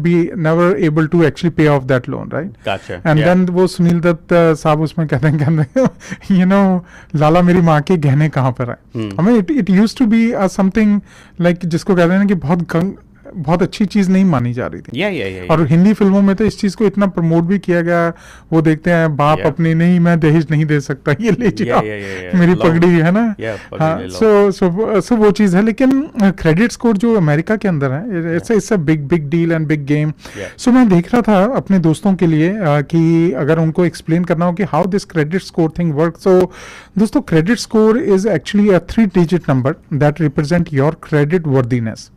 able to actually pay off that loan, right? Gotcha. And Yeah. then वो सुनील दत्त साहब उसमें कहते हैं you know लाला मेरी माँ के गहने कहाँ पर है. I mean it used to be something like जिसको कहते हैं ना कि बहुत अच्छी चीज नहीं मानी जा रही थी. Yeah. और हिंदी फिल्मों में तो इस चीज को इतना प्रमोट भी किया गया. वो देखते हैं बाप Yeah. अपनी नहीं, मैं दहेज नहीं दे सकता, ये ले जाओ, Yeah. मेरी Loan. पगड़ी है ना. Yeah, पगड़ी हाँ, ले लो. so वो चीज है. लेकिन क्रेडिट स्कोर जो अमेरिका के अंदर है, it's a big deal and big game. Yeah. सो मैं देख रहा था अपने दोस्तों के लिए कि अगर उनको एक्सप्लेन करना हो कि how this credit score thing work. So दोस्तों, credit score is actually a 3 digit number that represent your credit worthiness.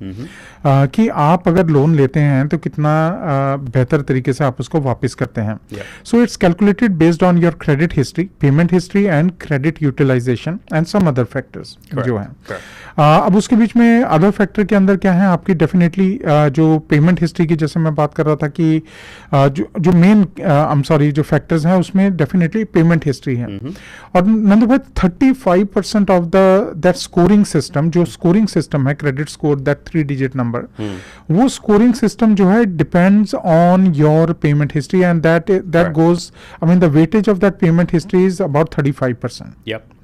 कि आप अगर लोन लेते हैं तो कितना बेहतर तरीके से आप उसको वापस करते हैं. So it's calculated based on your credit history, payment history and credit utilization and some other factors जो हैं. अब उसके बीच में अदर फैक्टर के अंदर क्या है आपकी, डेफिनेटली जो पेमेंट हिस्ट्री की, जैसे मैं बात कर रहा था कि जो मेन जो फैक्टर्स हैं उसमें डेफिनेटली पेमेंट हिस्ट्री है. और नंदू भाई 35% ऑफ दैट स्कोरिंग सिस्टम, जो स्कोरिंग सिस्टम है credit score, that 3 digit number, वो स्कोरिंग सिस्टम जो है depends on your payment history and that goes, I mean the weightage of that payment history is about 35%. Yep.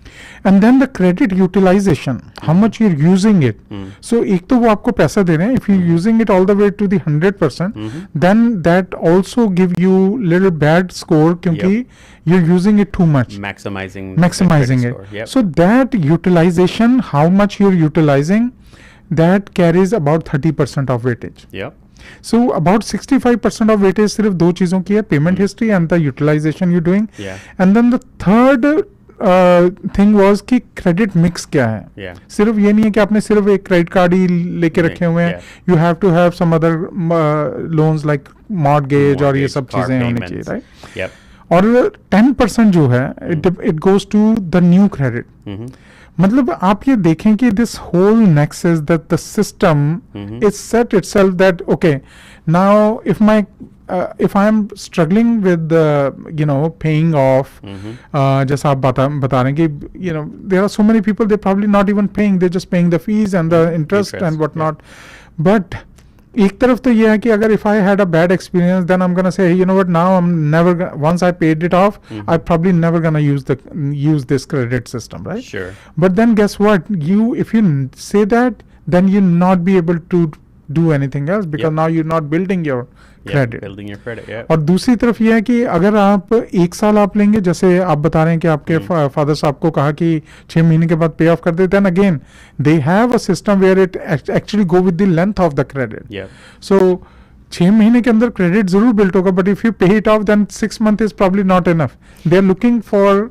And then the credit utilization, how much you're using it. So एक तो वो आपको पैसा दे रहे हैं, if you're using it all the way to the 100%, then that also give you little bad score क्योंकि you're using it too much. Maximizing it. score. Yep. So that utilization, how much you're utilizing, that carries about 30% of weightage. Yep. So about 65% of weightage सिर्फ दो चीजों की है, payment history and the utilization you're doing. Yeah. And then the third thing was कि credit mix क्या है. Yeah. सिर्फ ये नहीं है कि आपने सिर्फ एक क्रेडिट कार्ड ही लेके रखे हुए हैं. You have to have some other loans like mortgage और ये सब चीजें होनी चाहिए, राइट? Yep. और 10% जो है it goes to the new credit. मतलब आप ये देखें कि this whole nexus that the system is set itself that okay, now if I'm struggling with paying off, जैसा आप बता रहे हैं कि there are so many people, they're probably not even paying, they're just paying the fees and the interest and whatnot. But एक तरफ तो ये है कि अगर if I had a bad experience, then I'm gonna say, you know what, now I'm never once I paid it off, I'm probably never gonna use this credit system, right? Sure. But then guess what, if you say that, then you'll not be able to do anything else because now you're not building your credit. Building your credit, yeah. और दूसरी तरफ ये है कि अगर आप 1 साल आप लेंगे, जैसे आप बता रहे हैं कि आपके फादर साहब को कहा कि 6 महीने के बाद पे ऑफ कर दे, then again they have a system where it actually go with the length of the credit. Yeah. So 6 महीने के अंदर क्रेडिट जरूर बिल्ड होगा, but if you pay it off, then 6 months is probably not enough. They are looking for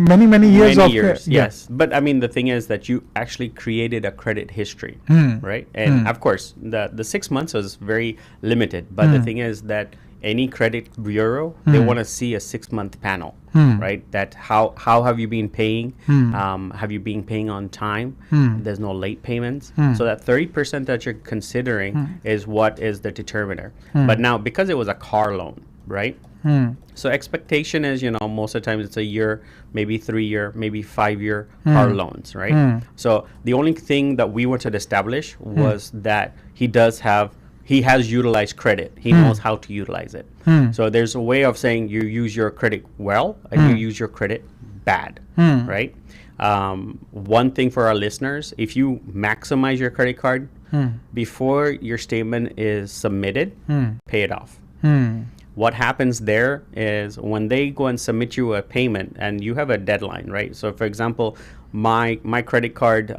many years of yes. But I mean, the thing is that you actually created a credit history, right? And of course the 6 months is very limited, but the thing is that any credit bureau, they want to see a 6-month panel, right? That how have you been paying, have you been paying on time, there's no late payments, so that 30% that you're considering is what is the determiner. But now because it was a car loan, right? So expectation is, most of the time it's a year, maybe 3-year, maybe 5-year car loans, right? So the only thing that we wanted to establish was that he has utilized credit. He knows how to utilize it. So there's a way of saying you use your credit well and you use your credit bad, right? One thing for our listeners, if you maximize your credit card, before your statement is submitted, pay it off. What happens there is when they go and submit you a payment and you have a deadline, right? So for example, my credit card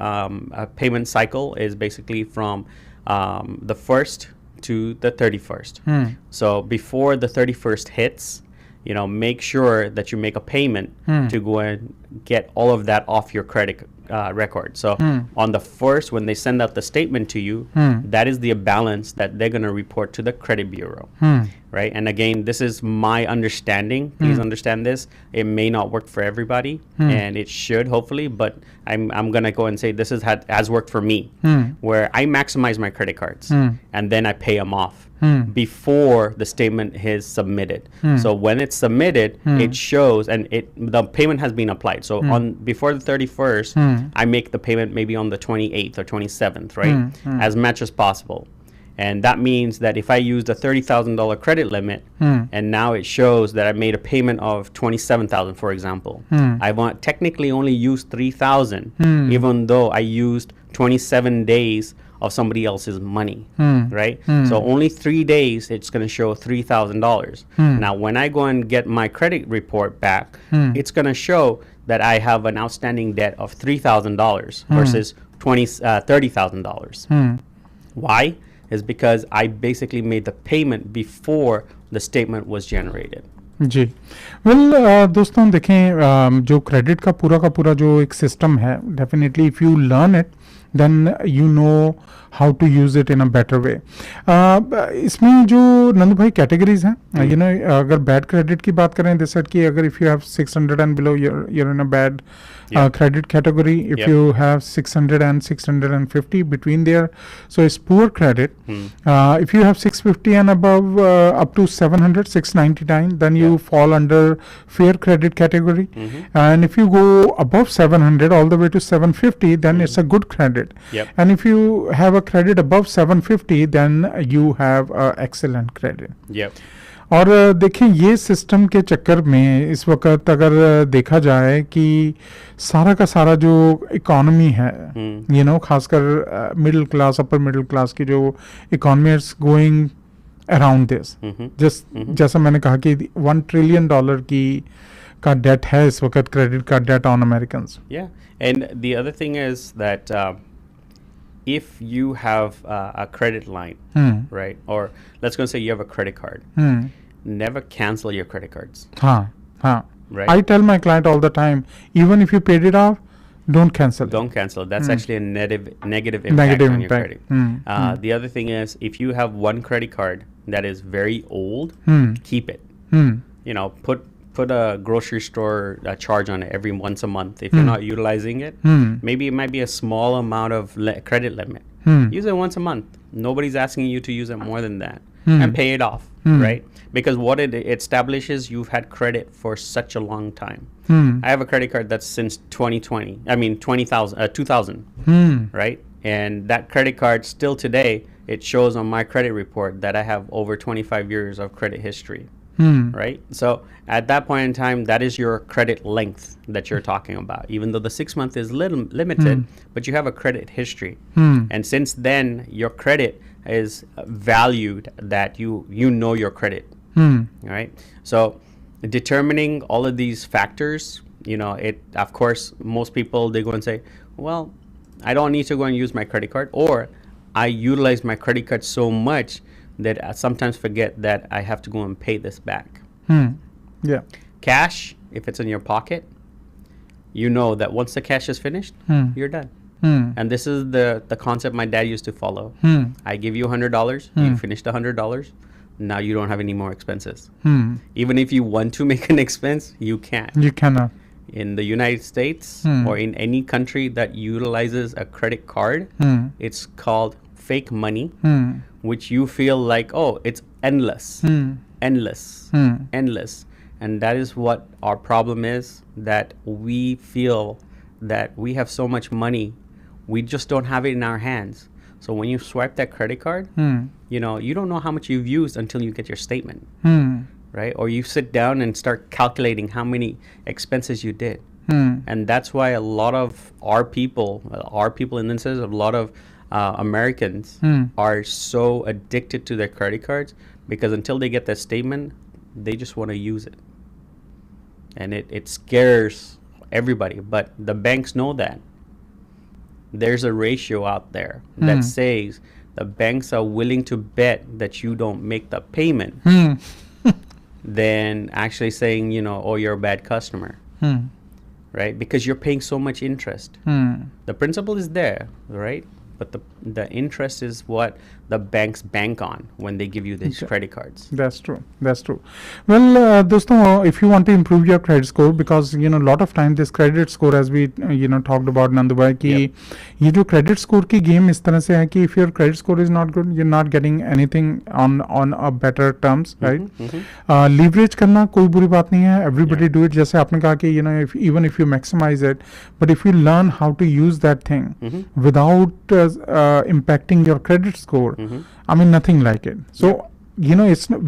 payment cycle is basically from the 1st to the 31st. So before the 31st hits, make sure that you make a payment to go and get all of that off your credit record. So on the 1st, when they send out the statement to you, that is the balance that they're going to report to the credit bureau, right? And again, this is my understanding. Please understand this. It may not work for everybody, and it should hopefully, but I'm going to go and say this has worked for me, where I maximize my credit cards and then I pay them off. Before the statement is submitted. So when it's submitted, it shows and the payment has been applied. So on before the 31st, I make the payment maybe on the 28th or 27th, right? As much as possible. And that means that if I used a $30,000 credit limit and now it shows that I made a payment of $27,000, for example, I want technically only used $3,000, even though I used 27 days of somebody else's money, right? So only 3 days, it's going to show $3,000. Now, when I go and get my credit report back, it's going to show that I have an outstanding debt of $3,000 versus $30,000. Why? Is because I basically made the payment before the statement was generated. जी well दोस्तों देखें जो credit का पूरा जो एक system है definitely if you learn it then you know how to use it in a better way. इसमें जो नंदू भाई कैटेगरीज हैं अगर बैड क्रेडिट की बात करें जैसे कि अगर if you have 600 and below you're in a bad credit category. If you have 600 and 650 between there, so it's poor credit. If you have 650 and above up to 700 699, then you fall under fair credit category. And if you go above 700 all the way to 750, then it's a good credit. And if you have a credit above 750, then you have excellent credit. और देखिए ये system के चक्कर में इस वक्त अगर देखा जाए कि सारा का सारा जो इकोनॉमी है खासकर middle class upper middle class की जो economy is going around this जैसा मैंने कहा कि $1 ट्रिलियन की का डेट है इस वक्त क्रेडिट का debt on Americans. And the other thing is that if you have a credit line, right, or let's go and say you have a credit card, never cancel your credit cards. Right? I tell my client all the time, even if you paid it off, don't cancel. Don't cancel. That's actually a negative impact on your credit. The other thing is, if you have one credit card that is very old, keep it. Put a grocery store charge on it every once a month. If you're not utilizing it, maybe it might be a small amount of credit limit. Use it once a month. Nobody's asking you to use it more than that. And pay it off, right? Because what it establishes, you've had credit for such a long time. I have a credit card that's since 2000, right? And that credit card still today, it shows on my credit report that I have over 25 years of credit history. Right? So at that point in time, that is your credit length that you're talking about. Even though the 6 month is limited, but you have a credit history. And since then, your credit is valued that you know your credit. Right? So determining all of these factors, it, of course, most people, they go and say, well, I don't need to go and use my credit card, or I utilize my credit card so much that I sometimes forget that I have to go and pay this back. Cash, if it's in your pocket, you know that once the cash is finished, you're done. And this is the concept my dad used to follow. I give you $100, you finished $100, now you don't have any more expenses. Even if you want to make an expense, you can't. You cannot. In the United States or in any country that utilizes a credit card, it's called fake money, which you feel like, oh, it's endless, endless. And that is what our problem is, that we feel that we have so much money, we just don't have it in our hands. So when you swipe that credit card, you don't know how much you've used until you get your statement, right? Or you sit down and start calculating how many expenses you did. And that's why a lot of our people in this sense, a lot of Americans are so addicted to their credit cards because until they get that statement, they just want to use it. And it scares everybody. But the banks know that. There's a ratio out there that says the banks are willing to bet that you don't make the payment than actually saying, oh, you're a bad customer. Right? Because you're paying so much interest. The principal is there, right? But the interest is what the banks bank on when they give you these credit cards. That's true. That's true. Well, दोस्तों, if you want to improve your credit score, because a lot of time this credit score, as we talked about Nandu bhai, कि ये जो credit score की game इस तरह से है कि if your credit score is not good, you're not getting anything on a better terms, right? Leverage करना कोई बुरी बात नहीं है. Everybody do it. जैसे आपने कहा कि even if you maximize it, but if you learn how to use that thing without impacting your credit score, I mean, nothing like it. So, we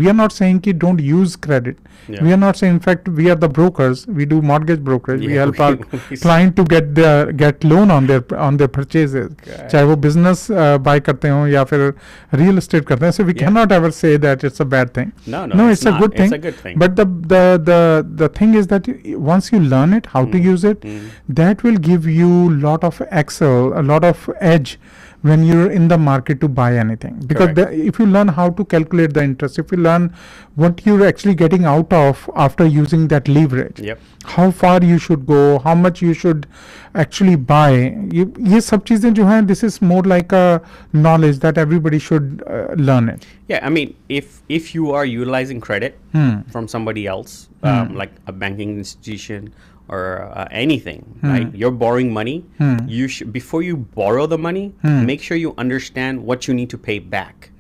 are not saying ki don't use credit. We are not saying, in fact, we are the brokers. We do mortgage brokerage. We help our client to get loan on their purchases. चाहे वो business buy करते हो या फिर real estate करते हैं. So we cannot ever say that it's a bad thing. No, it's a good thing. It's a good thing. But the thing is that once you learn it, how to use it, that will give you lot of excel, a lot of edge when you're in the market to buy anything, because if you learn how to calculate the interest, if you learn what you're actually getting out of after using that leverage, how far you should go, how much you should actually buy, ये सब चीजें जो हैं, this is more like a knowledge that everybody should learn it. Yeah, I mean, if you are utilizing credit from somebody else, like a banking institution or anything, right? You're borrowing money. You should, before you borrow the money, make sure you understand what you need to pay back,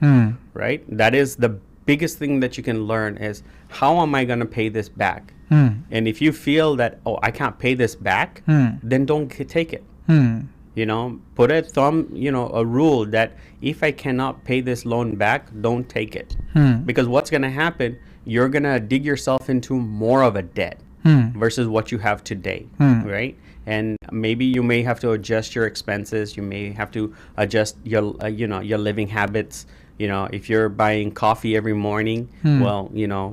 right? That is the biggest thing that you can learn is how am I going to pay this back? And if you feel that, oh, I can't pay this back, then don't take it. Put a rule that if I cannot pay this loan back, don't take it. Because what's going to happen, you're going to dig yourself into more of a debt. Versus what you have today, right? And maybe you may have to adjust your expenses. You may have to adjust your, your living habits. If you're buying coffee every morning, well,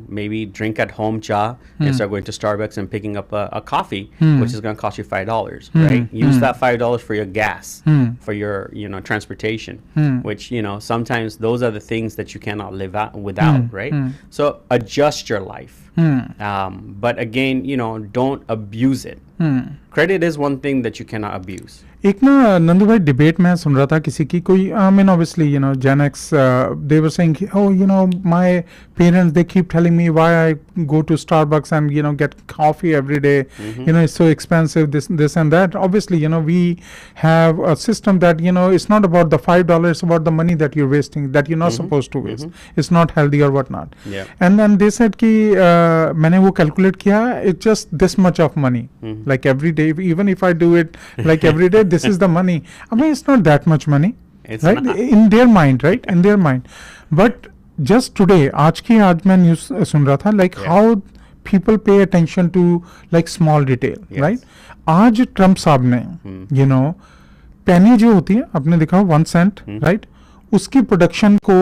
maybe drink at home cha instead of going to Starbucks and picking up a coffee, which is going to cost you $5, right? Use that $5 for your gas, for your, transportation, which, sometimes those are the things that you cannot live without, right? So adjust your life. But again, don't abuse it. Credit is one thing that you cannot abuse. एक ना नंदू भाई debate में सुन रहा था किसी की कोई I mean obviously Gen X they were saying oh my parents they keep telling me why I go to Starbucks and get coffee every day, it's so expensive, this and that. Obviously we have a system that it's not about the $5, it's about the money that you're wasting, that you're not supposed to waste. It's not healthy or whatnot. And then they said कि मैंने वो calculate किया, it's just this much of money, like every day, even if I do it like every day, this is the money. I mean, it's not that much money, it's right? Not. In their mind, right? In their mind. But just today, आज मैं news सुन रहा था, like how people pay attention to like small detail, right? आज Trump साहब ने, पेनी जो होती है, आपने देखा 1 cent, right? उसकी प्रोडक्शन को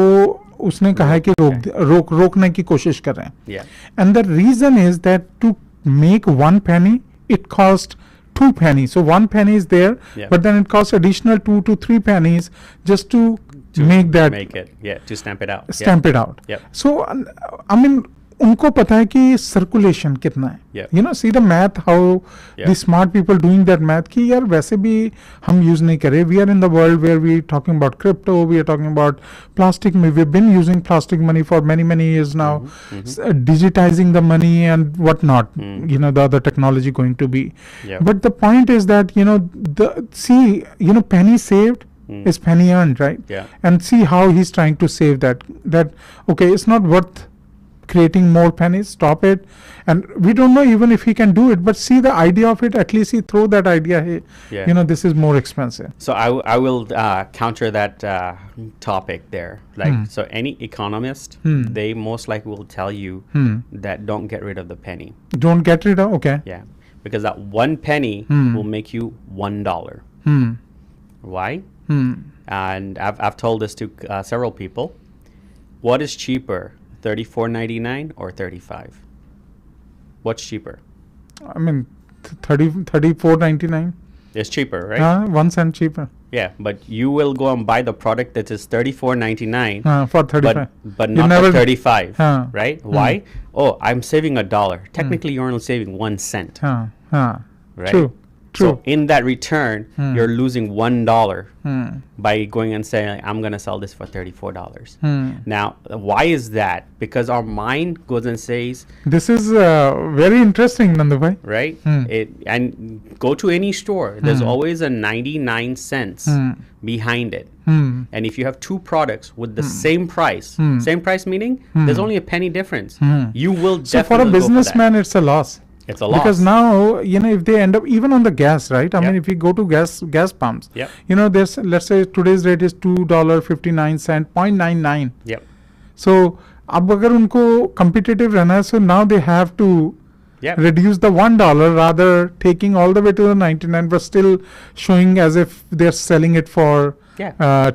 उसने कहा है कि रोकने की कोशिश कर रहे हैं. And the reason is that to make 1 penny, it cost 2 pennies. So 1 penny is there, but then it costs additional 2 to 3 pennies just to make it, to stamp it out. It out. So I mean, उनको पता है कि circulation कितना है. See the math, how the smart people doing that math कि यार वैसे भी हम use नहीं करे. We are in the world where we talking about crypto, we are talking about plastic money. We've been using plastic money for many years now, digitizing the money and whatnot. The other technology going to be. But the point is that penny saved is penny earned, right? And see how he's trying to save that okay, it's not worth creating more pennies, stop it. And we don't know even if he can do it, but see the idea of it, at least he throw that idea, hey, this is more expensive. So I will counter that topic there. Like, so any economist, they most likely will tell you that don't get rid of the penny. Don't get rid of, okay. Yeah, because that 1 penny will make you $1. Why? And I've told this to several people. What is cheaper, $34.99 or $35? What's cheaper? I mean, 34.99. It's cheaper, right? 1 cent cheaper. Yeah, but you will go and buy the product that is $34.99 For 35. but You not never- the 35, Huh. right? Why? Oh, I'm saving $1. Technically, you're only saving 1 cent, right? True. So in that return, you're losing $1 by going and saying, I'm going to sell this for $34. Now, why is that? Because our mind goes and says, This is very interesting, Nandubhai. right? And go to any store, there's always a 99 cents behind it. And if you have two products with the same price meaning there's only a penny difference, you will So for definitely a go for that. businessman, it's a loss. It's a loss. Because now, if they end up even on the gas, right? I mean, if you go to gas pumps, Yep. there's, let's say today's rate is $2.59, 0.99. Yep. So, अब अगर उनको competitive रहना है, so now they have to Yep. reduce the $1 rather taking all the way to the 99, but still showing as if they're selling it for, Yeah. So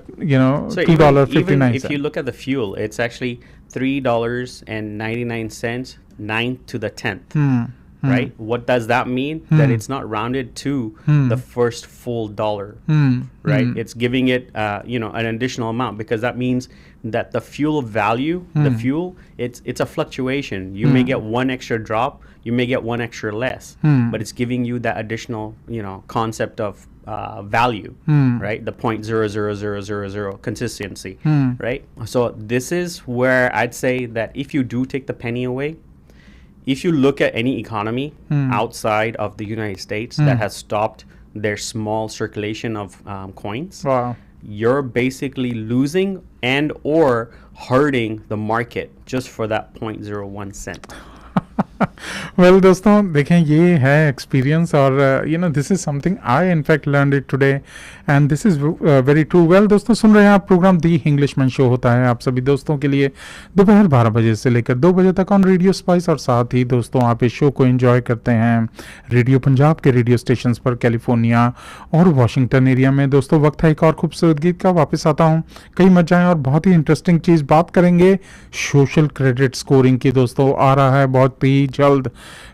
$2.59. even if you look at the fuel, it's actually $3.99, 9 to the 10th. Right? What does that mean? That it's not rounded to the first full dollar, right? It's giving it, an additional amount, because that means that the fuel value, the fuel, it's a fluctuation. You may get one extra drop, you may get one extra less, but it's giving you that additional, concept of value, right? The 0.00000 consistency, right? So this is where I'd say that if you do take the penny away, if you look at any economy outside of the United States that has stopped their small circulation of coins, Wow. you're basically losing and or hurting the market just for that 0.01 cent. Well दोस्तों देखें ये है experience और this is something I in fact learned it today and this is very true. Well दोस्तों सुन रहे हैं आप programme दी हिंग्लिशमैन show होता है आप सभी दोस्तों के लिए दोपहर 12 बजे से लेकर 2 बजे तक ऑन रेडियो स्पाइस, और साथ ही दोस्तों आप इस शो को एंजॉय करते हैं रेडियो पंजाब के रेडियो स्टेशंस पर कैलिफोर्निया और वाशिंगटन एरिया में। दोस्तों वक्त है एक और खूबसूरत गीत का, वापस आता हूँ, कई मत जाएं और बहुत ही इंटरेस्टिंग चीज़ बात करेंगे सोशल क्रेडिट स्कोरिंग की। दोस्तों आ रहा है बहुत ही जल्द,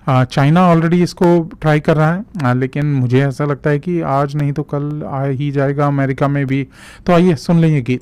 चाइना ऑलरेडी इसको ट्राई कर रहा है, लेकिन मुझे ऐसा लगता है कि आज नहीं तो कल आ ही जाएगा अमेरिका में भी। तो आइए सुन लें ये गीत।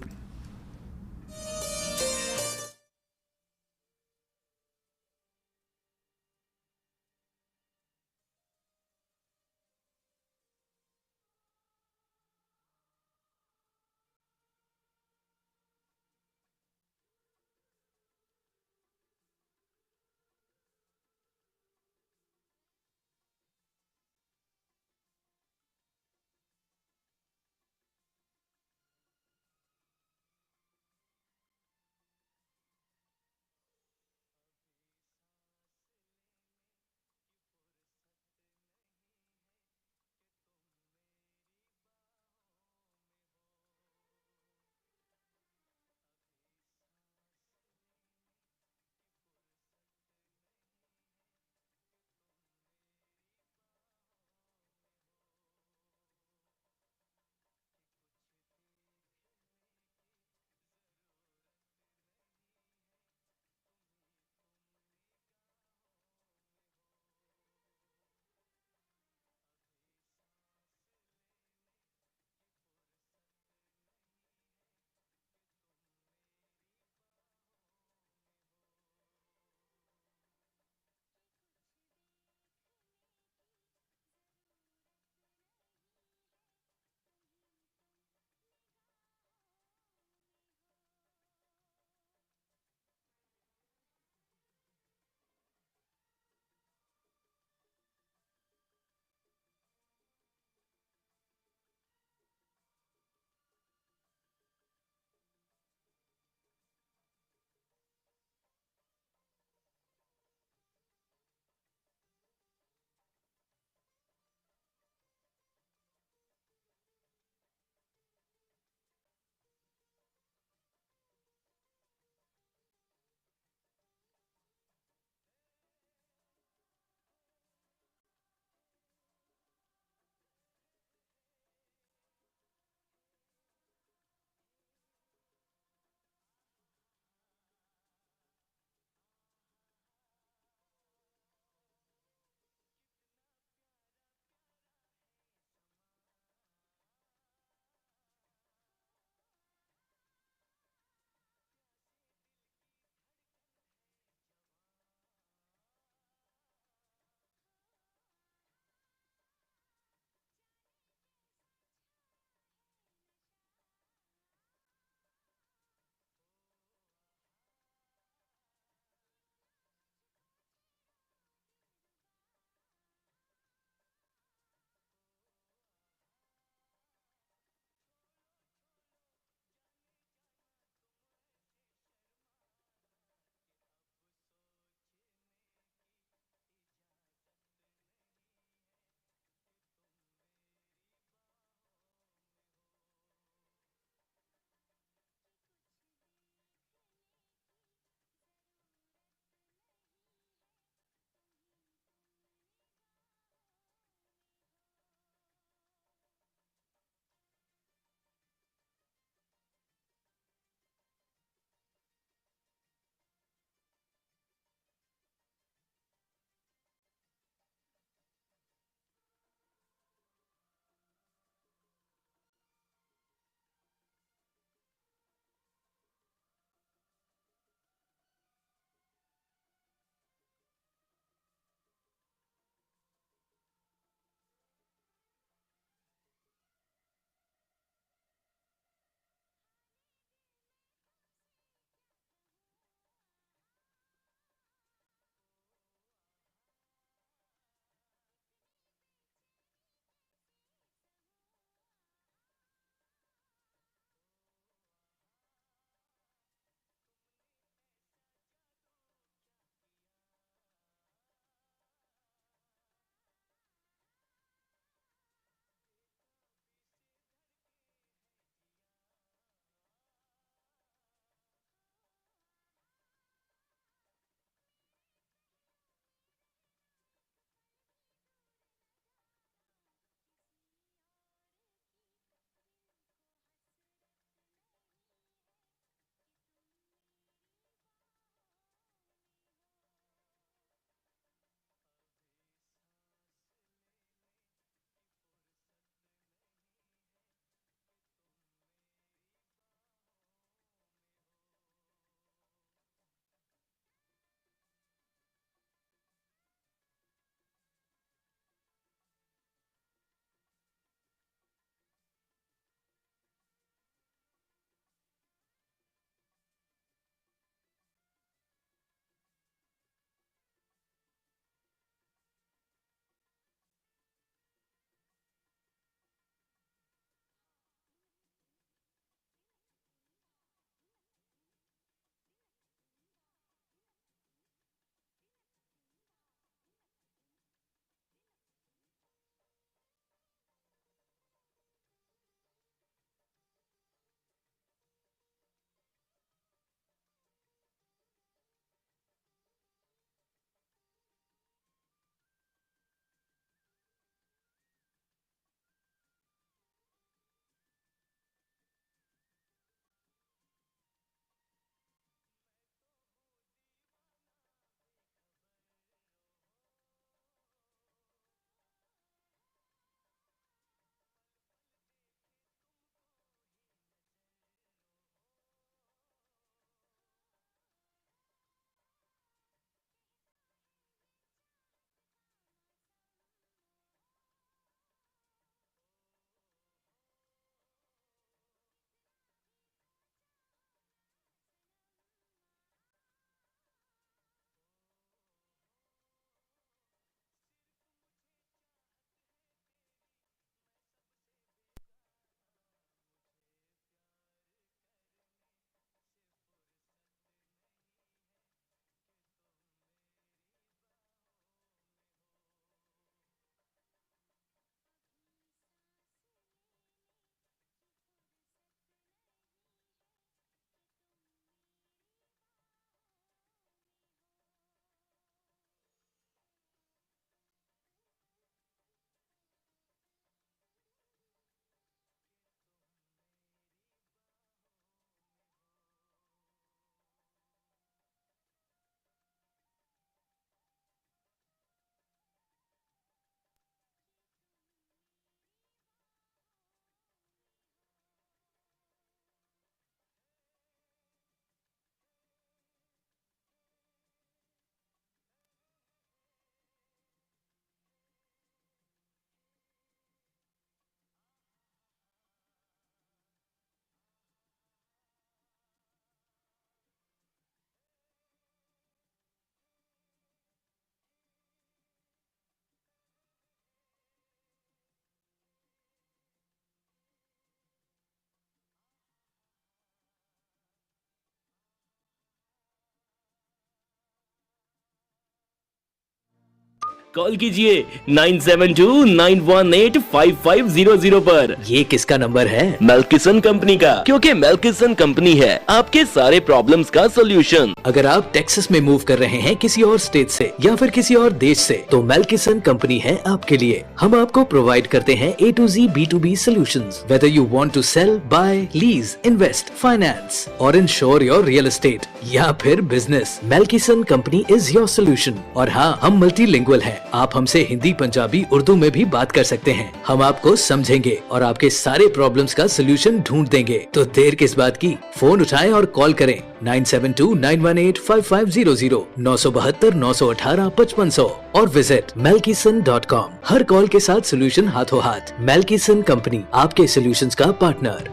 कॉल कीजिए 9729185500 पर। ये किसका नंबर है? मेल्किसन कंपनी का, क्योंकि मेल्किसन कंपनी है आपके सारे प्रॉब्लम्स का सॉल्यूशन। अगर आप टेक्सास में मूव कर रहे हैं किसी और स्टेट से या फिर किसी और देश से, तो मेल्किसन कंपनी है आपके लिए। हम आपको प्रोवाइड करते हैं A to Z B2B solutions, whether you want to sell, buy, lease, invest, finance or insure your real estate या फिर बिजनेस, मेल्किसन कंपनी इज योर सोल्यूशन। और हाँ, हम मल्टीलिंगुअल हैं। आप हमसे हिंदी, पंजाबी, उर्दू में भी बात कर सकते हैं। हम आपको समझेंगे और आपके सारे प्रॉब्लम्स का सोल्यूशन ढूंढ देंगे। तो देर किस बात की, फोन उठाएं और कॉल करें 9729185500 972 918 5500 और विजिट melkison.com। हर कॉल के साथ सोल्यूशन हाथों हाथ। मेल्किसन कंपनी, आपके सोल्यूशंस का पार्टनर।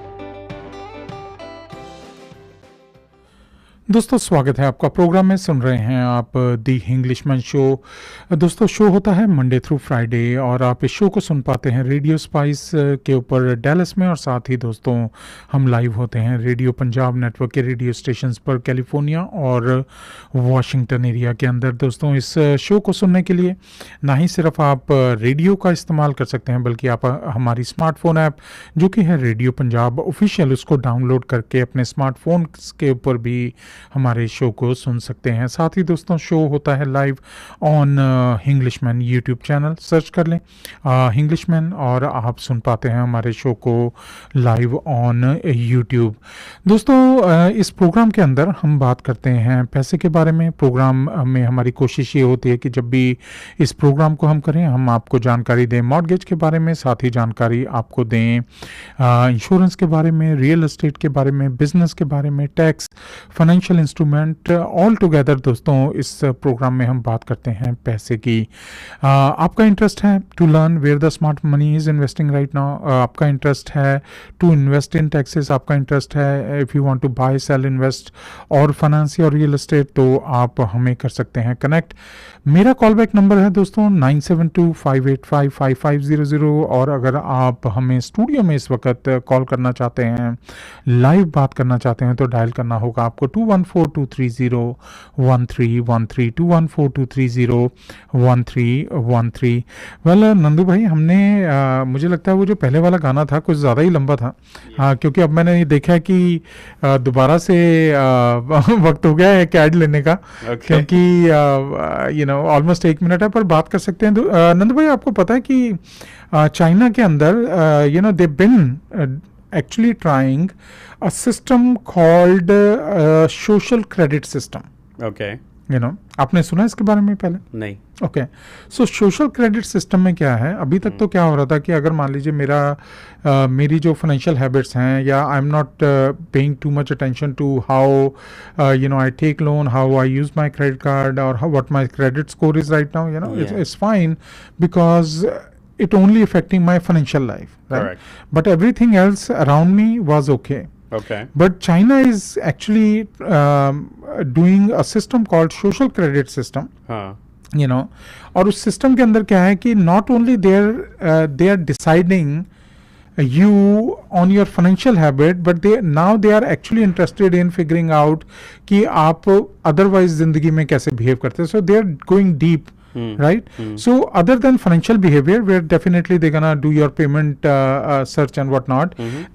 दोस्तों स्वागत है आपका प्रोग्राम में। सुन रहे हैं आप दी हिंग्लिशमैन शो। दोस्तों शो होता है मंडे थ्रू फ्राइडे और आप इस शो को सुन पाते हैं रेडियो स्पाइस के ऊपर डैलस में, और साथ ही दोस्तों हम लाइव होते हैं रेडियो पंजाब नेटवर्क के रेडियो स्टेशंस पर कैलिफोर्निया और वाशिंगटन एरिया के अंदर। दोस्तों इस शो को सुनने के लिए ना ही सिर्फ आप रेडियो का इस्तेमाल कर सकते हैं, बल्कि आप हमारी स्मार्टफोन ऐप जो कि है रेडियो पंजाब ऑफिशियल, उसको डाउनलोड करके अपने स्मार्टफोन के ऊपर भी हमारे शो को सुन सकते हैं। साथ ही दोस्तों शो होता है live on Hinglishman YouTube channel, search कर लें हिंग्लिशमैन और आप सुन पाते हैं हमारे शो को लाइव ऑन यूट्यूब। दोस्तों इस प्रोग्राम के अंदर हम बात करते हैं पैसे के बारे में। प्रोग्राम में हमारी कोशिश ये होती है कि जब भी इस प्रोग्राम को हम करें, हम आपको जानकारी दें मॉर्गेज के बारे में, साथ ही जानकारी आपको दें इंश्योरेंस के बारे में, रियल एस्टेट के बारे में, बिजनेस के बारे में, tax, financial instrument, all together. दोस्तों इस प्रोग्राम में हम बात करते हैं पैसे की। आपका इंटरेस्ट है to learn where the smart money is investing right now, आपका इंटरेस्ट है टू इन्वेस्ट इन टैक्सेस, आपका इंटरेस्ट है if you want to buy sell invest और फाइनेंस और रियल एस्टेट, तो आप हमें कर सकते हैं कनेक्ट। मेरा कॉल बैक नंबर है दोस्तों 9725855500, और अगर आप हमें स्टूडियो में इस वक्त कॉल करना चाहते हैं, लाइव बात करना चाहते हैं, तो डायल करना होगा आपको 2142301313 2142301313। वेल नंदू भाई, हमने मुझे लगता है वो जो पहले वाला गाना था कुछ ज़्यादा ही लंबा था, क्योंकि अब मैंने ये देखा है कि दोबारा से वक्त हो गया है एक ऐड लेने का, क्योंकि ऑलमोस्ट 1 मिनट है, पर बात कर सकते हैं। नंदू भाई, आपको पता है कि चाइना के अंदर दे बिन actually trying a system called social credit system. Okay. आपने सुना इसके बारे में पहले? नहीं। ओके, सो सोशल क्रेडिट सिस्टम में क्या है, अभी तक तो क्या हो रहा था कि अगर मान लीजिए मेरी जो फाइनेंशियल हैबिट्स हैं, या I am not paying too much attention to how I take loan, how I use my credit card, और what my credit score is right now, it's fine because it only affecting my financial life, right? Correct. But everything else around me was okay. Okay. But China is actually doing a system called social credit system. और उस system के अंदर क्या है कि not only they are deciding you on your financial habit, but now they are actually interested in figuring out कि आप otherwise जिंदगी में कैसे behave करते हैं. So they are going deep. Right? So other than financial behavior, where definitely they're gonna do your payment search and whatnot,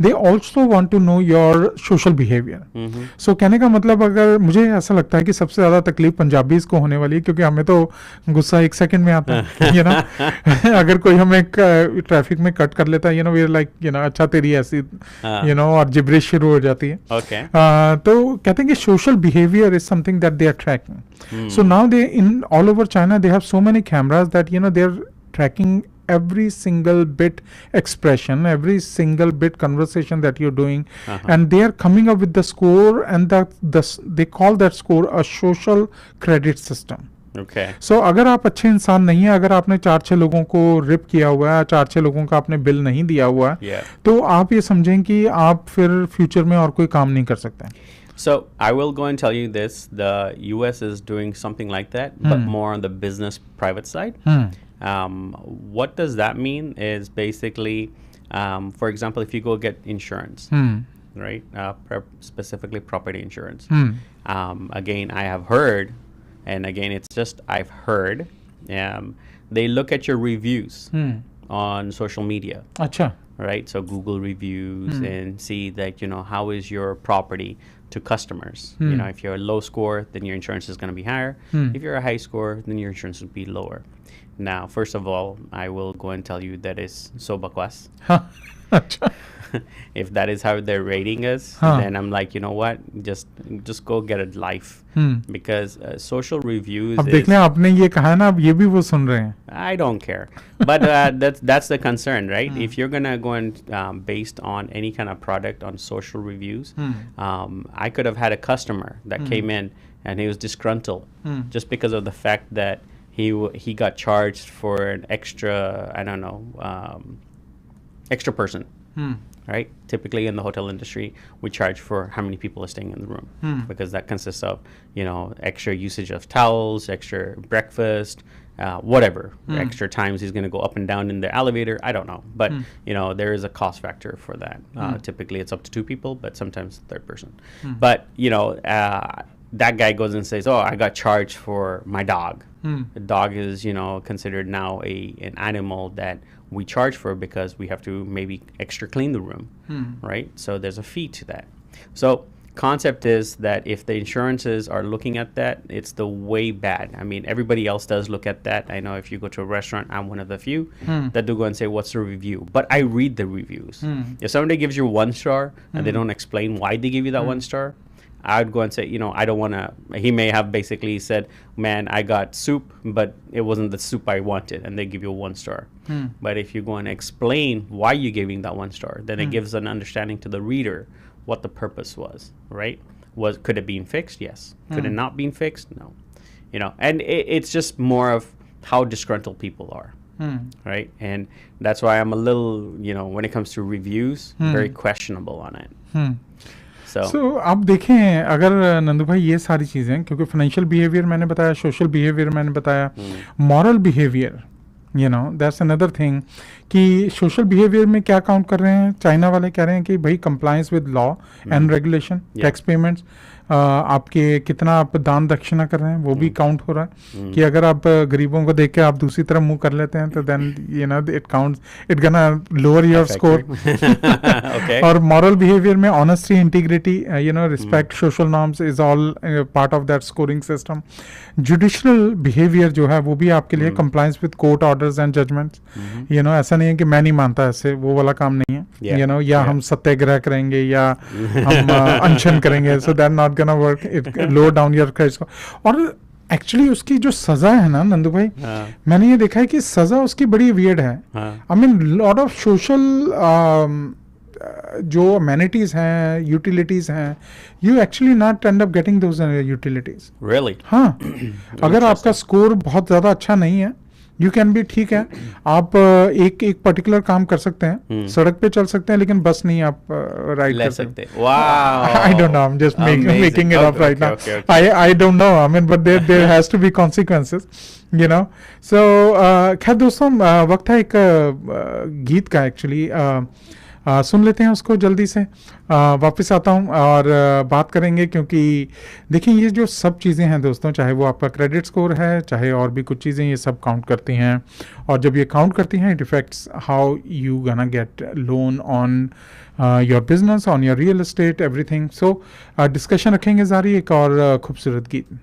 they also want to know your social behavior. So कहने का मतलब, अगर मुझे ऐसा लगता है कि सबसे ज़्यादा तकलीफ पंजाबीज को होने वाली है, क्योंकि हमें तो गुस्सा 1 सेकंड में आता है, अगर कोई हमें ट्रैफिक में कट कर लेता है, वी आर लाइक अच्छा तेरी ऐसी और जिब्रिश शुरू हो जाती है। तो कहते हैं कि social behaviour is something that they are tracking. So now they in all over China they have so many cameras that they're tracking every single bit expression, every single bit conversation that you're doing, and they are coming up with the score, and they call that score a social credit system. Okay. So अगर आप अच्छे इंसान नहीं है, अगर आपने 4-6 लोगों को रिप किया हुआ है, 4-6 लोगों का आपने बिल नहीं दिया हुआ है, तो आप ये समझें कि आप फिर फ्यूचर में और कोई काम नहीं कर सकते। So I will go and tell you this: the U.S. is doing something like that, but more on the business private side. What does that mean? Is basically, for example, if you go get insurance, right? Specifically property insurance. Again, I have heard, and again, it's just I've heard they look at your reviews on social media. अच्छा. Right, so Google reviews and see that, you know, how is your property to customers. You know, if you're a low score, then your insurance is going to be higher. If you're a high score, then your insurance will be lower. Now, first of all, I will go and tell you that is so bakwas. हाँ. अच्छा. If that is how they're rating us, Huh. then I'm like, you know what, just go get a life. Because social reviews अब देख लें, आपने ये कहा ना, अब ये भी वो सुन रहे हैं. I don't care, but that's the concern, right? If you're gonna go and based on any kind of product on social reviews, I could have had a customer that came in and he was disgruntled just because of the fact that he got charged for an extra, I don't know, extra person. Right? Typically in the hotel industry, we charge for how many people are staying in the room because that consists of, you know, extra usage of towels, extra breakfast, whatever, extra times he's going to go up and down in the elevator. I don't know. But, you know, there is a cost factor for that. Typically it's up to 2 people, but sometimes third person. But, you know, that guy goes and says, oh, I got charged for my dog. The dog is, you know, considered now an animal that we charge for because we have to maybe extra clean the room, right? So there's a fee to that. So concept is that if the insurances are looking at that, it's the way bad. I mean, everybody else does look at that. I know if you go to a restaurant, I'm one of the few that do go and say, what's the review? But I read the reviews. If somebody gives you 1 star and they don't explain why they give you that 1 star, I'd go and say, you know, I don't want to. He may have basically said, man, I got soup, but it wasn't the soup I wanted, and they give you a 1 star. But if you go and explain why you're giving that 1 star, then it gives an understanding to the reader what the purpose was, right? Could it been fixed? Yes. Could it not been fixed? No. You know, and it's just more of how disgruntled people are, right? And that's why I'm a little, you know, when it comes to reviews, very questionable on it. So आप देखें, अगर नंदू भाई ये सारी चीज़ें, क्योंकि financial behaviour मैंने बताया, सोशल बिहेवियर मैंने बताया, moral behaviour, you know, that's another thing, कि सोशल बिहेवियर में क्या काउंट कर रहे हैं. चाइना वाले कह रहे हैं कि भाई compliance with law and regulation, tax payments, आपके कितना आप दान दक्षिणा कर रहे हैं वो भी काउंट हो रहा है. कि अगर आप गरीबों को देख के आप दूसरी तरफ मुंह कर लेते हैं तो then you know it counts, it gonna lower your score. और मॉरल बिहेवियर में honesty, integrity, you know, respect, social norms is all part of that scoring system. Judicial behaviour जो है वो भी आपके लिए compliance with court orders and judgments. You know, ऐसा नहीं है कि मैं नहीं मानता ऐसे, वो वाला काम नहीं है. यू नो, या हम सत्याग्रह करेंगे या हम अनशन करेंगे, so that not gonna work. It lower down your credit score. और एक्चुअली उसकी जो सजा है ना नंदू भाई, मैंने ये देखा है कि सजा उसकी बड़ी वियर्ड है. I mean lot of social जो अमेनिटीज हैं, यूटिलिटीज हैं, you actually not and up getting those utilities. Really? हाँ, अगर आपका स्कोर बहुत ज़्यादा अच्छा नहीं है, यू कैन बी, ठीक है, आप एक पर्टिकुलर काम कर सकते हैं, सड़क पे चल सकते हैं, लेकिन बस नहीं आप राइड कर सकते. Wow. I don't know, I'm just Amazing. making it up right now. Okay. I don't know, I mean, but there has to be consequences, you know. So खैर दोस्तों, वक्त है एक गीत का. एक्चुअली सुन लेते हैं उसको जल्दी से, वापस आता हूँ और बात करेंगे. क्योंकि देखिए, ये जो सब चीज़ें हैं दोस्तों, चाहे वो आपका क्रेडिट स्कोर है, चाहे और भी कुछ चीज़ें, ये सब काउंट करती हैं. और जब ये काउंट करती हैं, इट इफेक्ट्स हाउ यू गना gate loan on your business, on your real estate, everything. So discussion रखेंगे जारी, एक और खूबसूरत गीत.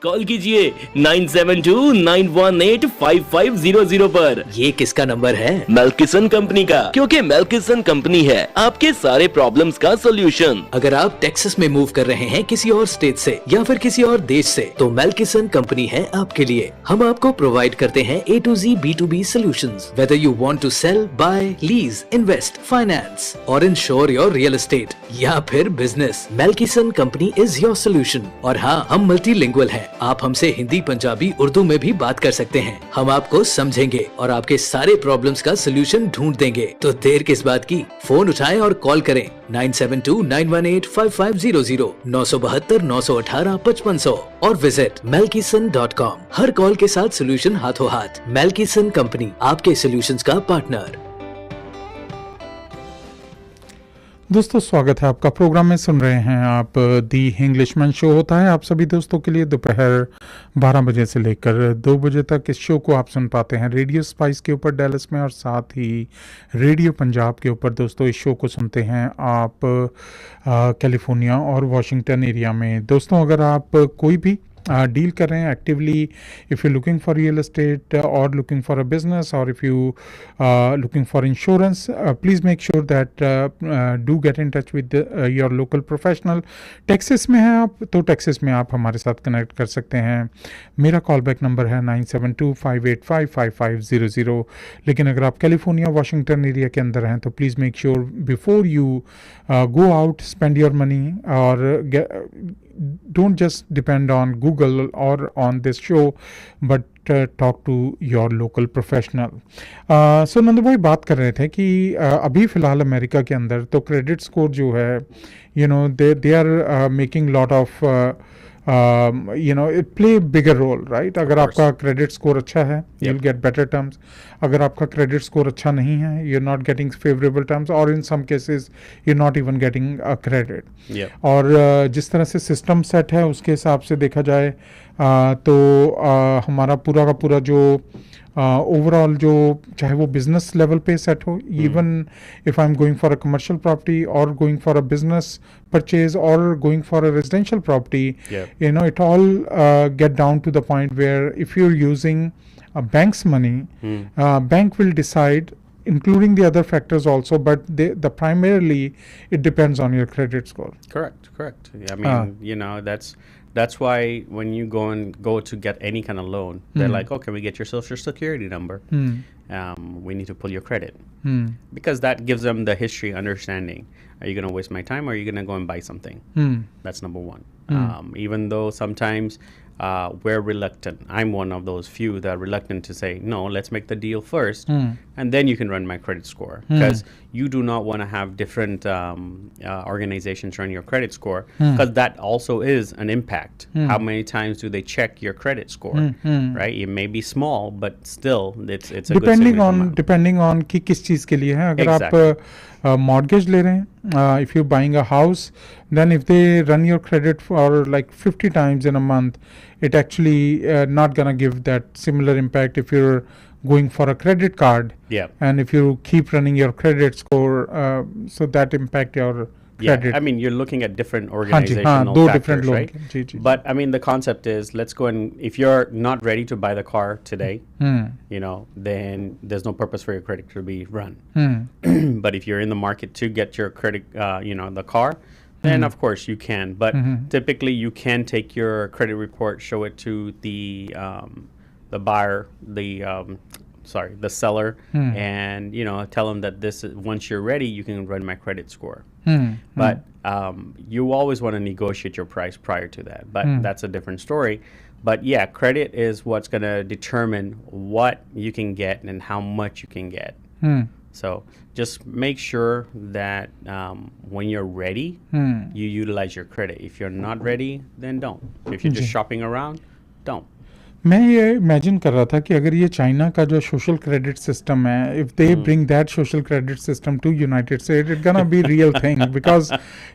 कॉल कीजिए 9729185500 पर। ये किसका नंबर है? मेल्किसन कंपनी का, क्योंकि मेल्किसन कंपनी है आपके सारे प्रॉब्लम्स का सॉल्यूशन। अगर आप टेक्सास में मूव कर रहे हैं किसी और स्टेट से या फिर किसी और देश से, तो मेल्किसन कंपनी है आपके लिए। हम आपको प्रोवाइड करते हैं A to Z B2B solutions, whether you want to sell, buy, lease, invest, finance or insure your real estate या फिर बिजनेस, मेल्किसन कंपनी इज योर सोल्यूशन। और हाँ, हम मल्टीलिंगुअल हैं। आप हमसे हिंदी, पंजाबी, उर्दू में भी बात कर सकते हैं। हम आपको समझेंगे और आपके सारे प्रॉब्लम्स का सोल्यूशन ढूंढ देंगे। तो देर किस बात की, फोन उठाएं और कॉल करें 9729185500, 972-918-5500 और विजिट melkison.com। हर कॉल के साथ सोल्यूशन हाथों हाथ। मेल्किसन कंपनी, आपके सोल्यूशंस का पार्टनर। दोस्तों स्वागत है आपका प्रोग्राम में। सुन रहे हैं आप दी हिंग्लिशमैन शो होता है आप सभी दोस्तों के लिए दोपहर 12 बजे से लेकर 2 बजे तक। इस शो को आप सुन पाते हैं रेडियो स्पाइस के ऊपर डैलस में और साथ ही रेडियो पंजाब के ऊपर। दोस्तों इस शो को सुनते हैं आप कैलिफोर्निया और वाशिंगटन एरिया में। दोस्तों अगर आप कोई भी डील कर रहे हैं actively, if you looking for real estate और लुकिंग फॉर अ बिजनेस और if you looking for insurance, please make sure that do get in touch with your local professional. Texas में हैं आप तो टेक्सास में आप हमारे साथ कनेक्ट कर सकते हैं। मेरा कॉल बैक नंबर है 9725855500। लेकिन अगर आप कैलिफोर्निया वाशिंगटन एरिया के अंदर हैं तो please make sure before you go out spend your money और don't just depend on Google or on this show, but talk to your local professional. So Nandu भाई बात कर रहे थे कि अभी फ़िलहाल अमेरिका के अंदर तो क्रेडिट स्कोर जो है, you know, they are making lot of you know, it play bigger role, right? अगर आपका क्रेडिट स्कोर अच्छा है, you'll get better terms. अगर आपका क्रेडिट स्कोर अच्छा नहीं है, you're not getting favorable terms, or in some cases you're not even getting a credit. और जिस तरह से सिस्टम सेट है उसके हिसाब से देखा जाए तो हमारा पूरा का पूरा जो ओवरऑल जो चाहे वो बिजनेस लेवल पे सेट हो, even if I am going for a commercial property और going for a business purchase और going for a residential property, you know, it all get down to the point where if you're using a bank's money, bank will decide, including the other factors also, but the primarily it depends on your credit score. Correct. I mean, you know, that's why when you go to get any kind of loan, they're like, oh, can we get your social security number? We need to pull your credit. Because that gives them the history understanding. Are you going to waste my time or are you going to go and buy something? That's number one. Even though sometimes we're reluctant. I'm one of those few that are reluctant to say, no, let's make the deal first, and then you can run my credit score. Because you do not want to have different organizations run your credit score, because that also is an impact. How many times do they check your credit score, right? It may be small, but still, it's a depending on कि किस चीज़ के लिए है। अगर आप mortgage ले रहे हैं, if you're buying a house, then if they run your credit for like 50 times in a month, it actually not gonna give that similar impact if you're going for a credit card. And if you keep running your credit score, so that impact your credit. I mean, you're looking at different organizational factors, right? But I mean, the concept is, let's go and if you're not ready to buy the car today, you know, then there's no purpose for your credit to be run. But if you're in the market to get your credit, you know, the car, then of course you can. But typically you can take your credit report, show it to the buyer, the seller, and you know, tell them that this is, once you're ready, you can run my credit score. But you always want to negotiate your price prior to that. But that's a different story. But yeah, credit is what's going to determine what you can get and how much you can get. So just make sure that when you're ready, you utilize your credit. If you're not ready, then don't. If you're just shopping around, don't. मैं ये imagine कर रहा था कि अगर ये China का जो सोशल क्रेडिट सिस्टम है, if they bring that social credit system to United State, it gonna be real thing, because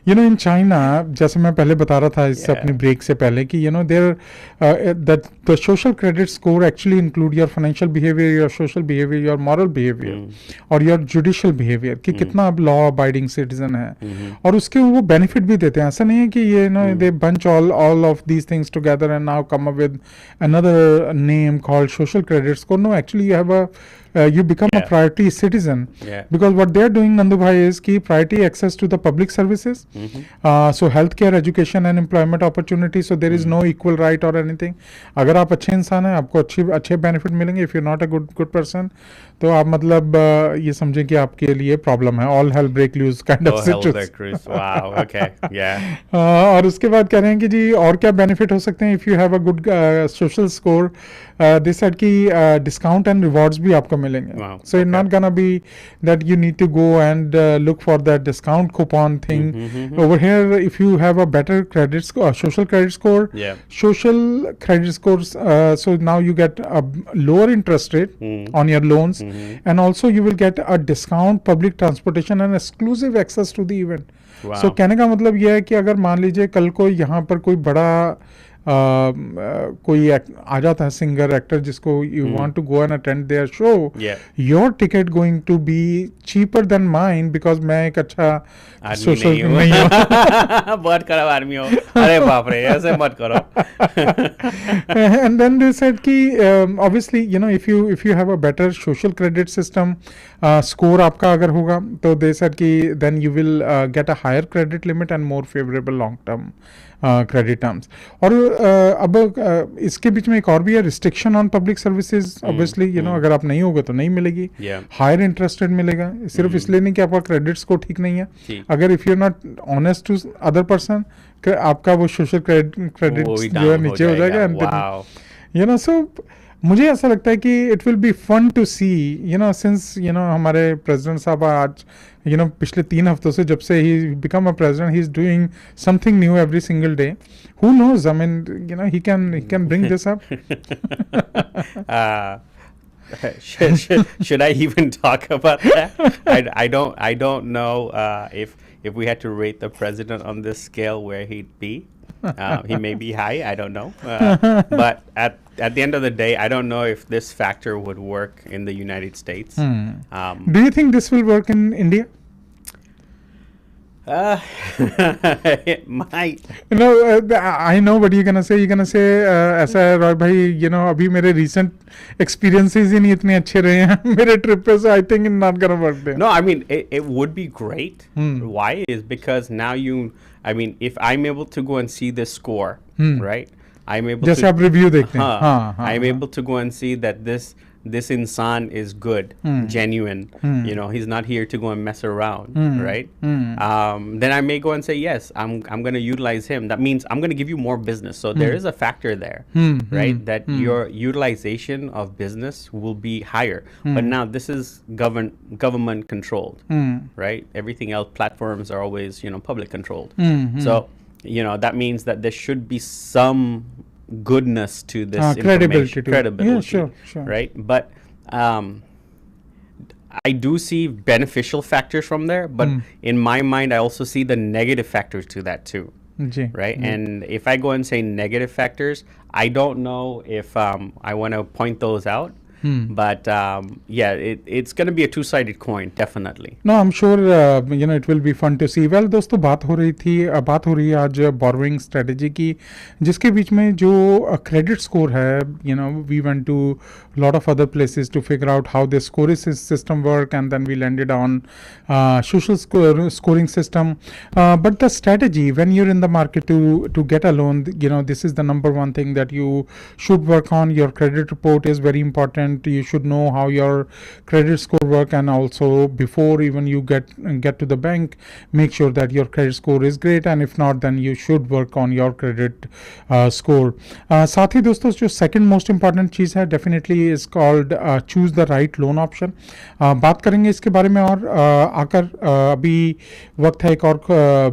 in China, जैसे मैं पहले बता रहा था इससे अपनी ब्रेक से पहले, कि there that the social credit score actually include your financial behaviour, your social behaviour, your moral behaviour और योर जुडिशियल बिहेवियर, कि कितना आप लॉ अबाइडिंग सिटीजन है, और उसके वो बेनिफिट भी देते हैं. ऐसा नहीं है कि ये they bunch all of these things together and now come up with another name called social credit score. No, actually you have you become a priority citizen, because what they are doing, Nandu bhai, is ki priority access to the public services, so healthcare, education and employment opportunities. So there is no equal right or anything. अगर आप अच्छे इंसान हैं, आपको अच्छे benefit मिलेंगे. If you not a good person, तो आप मतलब ये समझें कि आपके लिए प्रॉब्लम है. All hell break loose kind of situation. Wow, okay, yeah. और उसके बाद कह रहे हैं कि जी और क्या बेनिफिट हो सकते हैं if you have a good social score. This said कि डिस्काउंट एंड रिवॉर्ड्स भी आपको मिलेंगे. So it not gonna be that you need to go and look for that discount coupon thing. Over here, if you have a better credit score, social credit score, so now you get a lower interest rate on your loans, and also you will get a discount, public transportation and exclusive access to the event. Wow. So कहने का मतलब यह है कि अगर मान लीजिए कल को यहाँ पर कोई बड़ा कोई आ जाता है सिंगर एक्टर जिसको you want to go and attend their show, your ticket going to be cheaper than mine, because मैं एक अच्छा सोशल नहीं हूँ. बहुत खराब आदमी हो. अरे बाप रे, ऐसे मत करो. And then they said कि obviously if you have a better social credit system, score आपका अगर होगा, तो they said कि then you will get a higher credit limit and more favorable long term credit terms. और अब इसके बीच में एक और भी है, restriction on public services. Obviously अगर आप नहीं होगे तो नहीं मिलेगी. हायर इंटरेस्ट रेट मिलेगा. सिर्फ इसलिए नहीं कि आपका क्रेडिट स्कोर ठीक नहीं है. अगर if you are not honest to other person, आपका वो सोशल क्रेडिट जो है नीचे हो जाएगा. एंड सो मुझे ऐसा लगता है कि it will be fun to see, since हमारे प्रेसिडेंट साहब आज पिछले 3 हफ्तों से, जब से ही become a president, he is doing something new every single day. Who knows, I mean he can bring this up. Should I even talk about that? I don't know if we had to rate the president on this scale, where he'd be. He may be high, I don't know. But at the end of the day, I don't know if this factor would work in the United States. Do you think this will work in India? It might. I know what you're gonna say. You're gonna say, ऐसा है रॉय भाई, अभी मेरे recent experiences ही नहीं इतने अच्छे रहे हैं मेरे ट्रिप पे, so I think it's not gonna work there. No, I mean it would be great. Why is because now if I'm able to go and see this score, right? I'm able जैसे आप review देखते हैं. I'm able to go and see that this insan is good, genuine. He's not here to go and mess around, right? Then I may go and say, yes, I'm going to utilize him. That means I'm going to give you more business. So there is a factor there, right? That your utilization of business will be higher. But now this is government controlled, right? Everything else, platforms are always, public controlled. So, that means that there should be some goodness to this credibility. Yeah, sure. Right? But I do see beneficial factors from there, but in my mind, I also see the negative factors to that too. Right? And if I go and say negative factors, I don't know if I want to point those out. But it's going to be a two-sided coin, definitely. No, I'm sure it will be fun to see. Well, दोस्तों बात हो रही है आज borrowing strategy की, जिसके बीच में जो credit score है, we went to a lot of other places to figure out how the scoring system work, and then we landed on social scoring system. But the strategy, when you're in the market to get a loan, this is the number one thing that you should work on. Your credit report is very important. important. You should know how your credit score work, and also before even you get to the bank, make sure that your credit score is great, and if not then you should work on your credit score. साथ ही दोस्तों जो second most important चीज़ है definitely is called choose the right loan option. बात करेंगे इसके बारे में और आकर अभी वक्त है एक और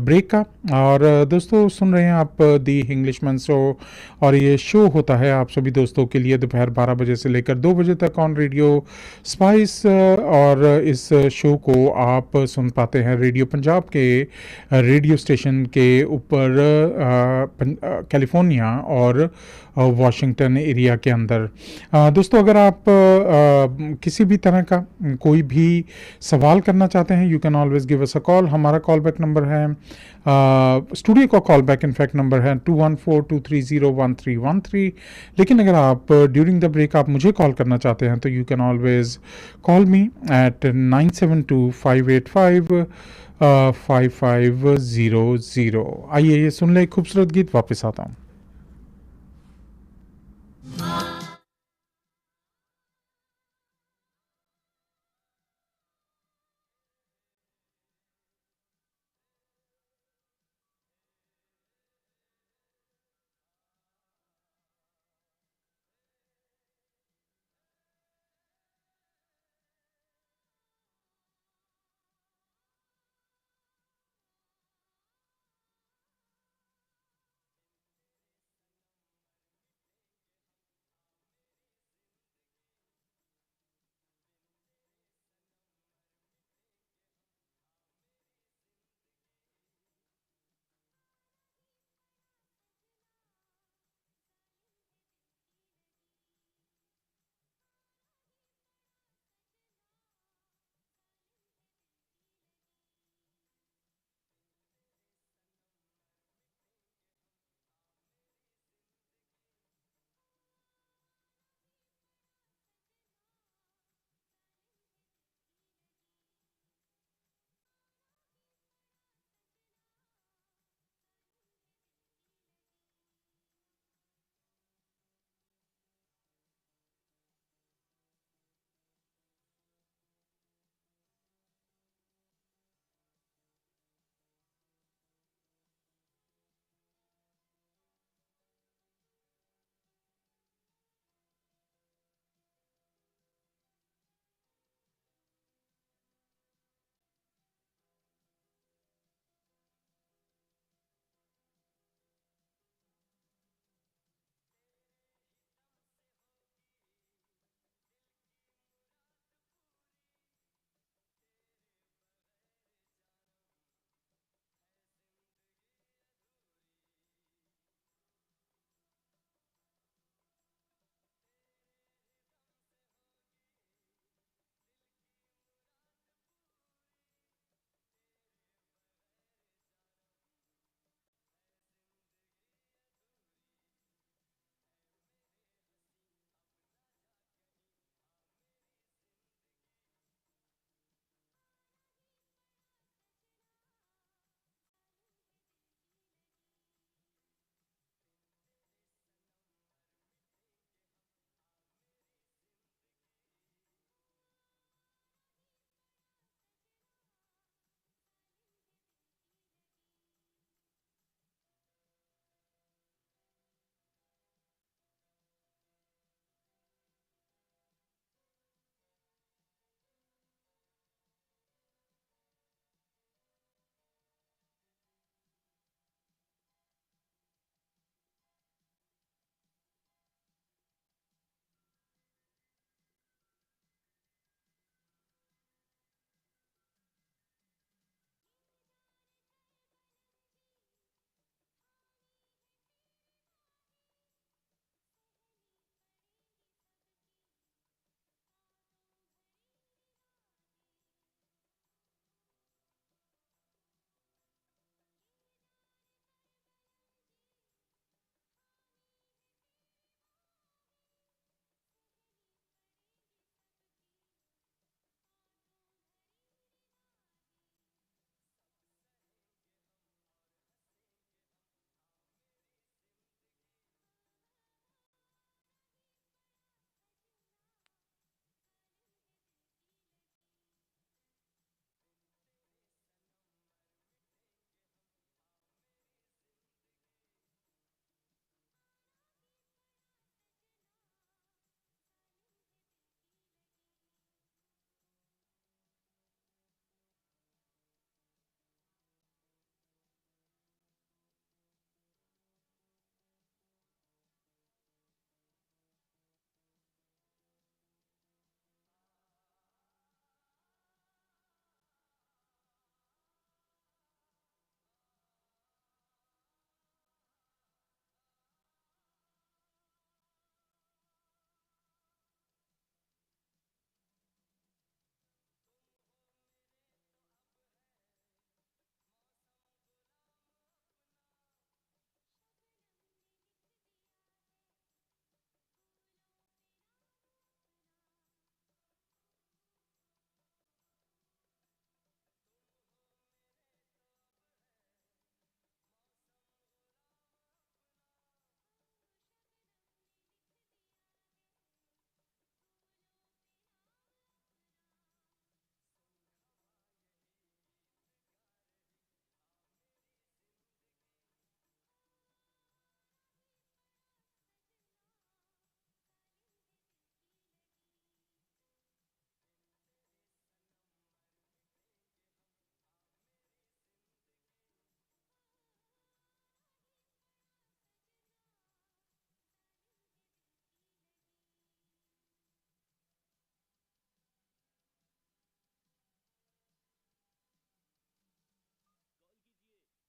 ब्रेक का. और दोस्तों सुन रहे हैं आप दी इंग्लिशमैन शो, और ये शो होता है आप सभी दोस्तों के लिए दोपहर 12 बजे से लेकर 2 बजे तक ऑन रेडियो स्पाइस. और इस शो को आप सुन पाते हैं रेडियो पंजाब के रेडियो स्टेशन के ऊपर कैलिफोर्निया और वाशिंगटन एरिया के अंदर. दोस्तों अगर आप किसी भी तरह का कोई भी सवाल करना चाहते हैं, you can always give us a call. हमारा कॉल बैक नंबर है, स्टूडियो का कॉल बैक इनफैक्ट नंबर है 2142301313. लेकिन अगर आप ड्यूरिंग द ब्रेक आप मुझे कॉल करना चाहते हैं तो you can always call me at 9725855500. आइए ये सुन ले एक खूबसूरत गीत, वापस आता हूँ.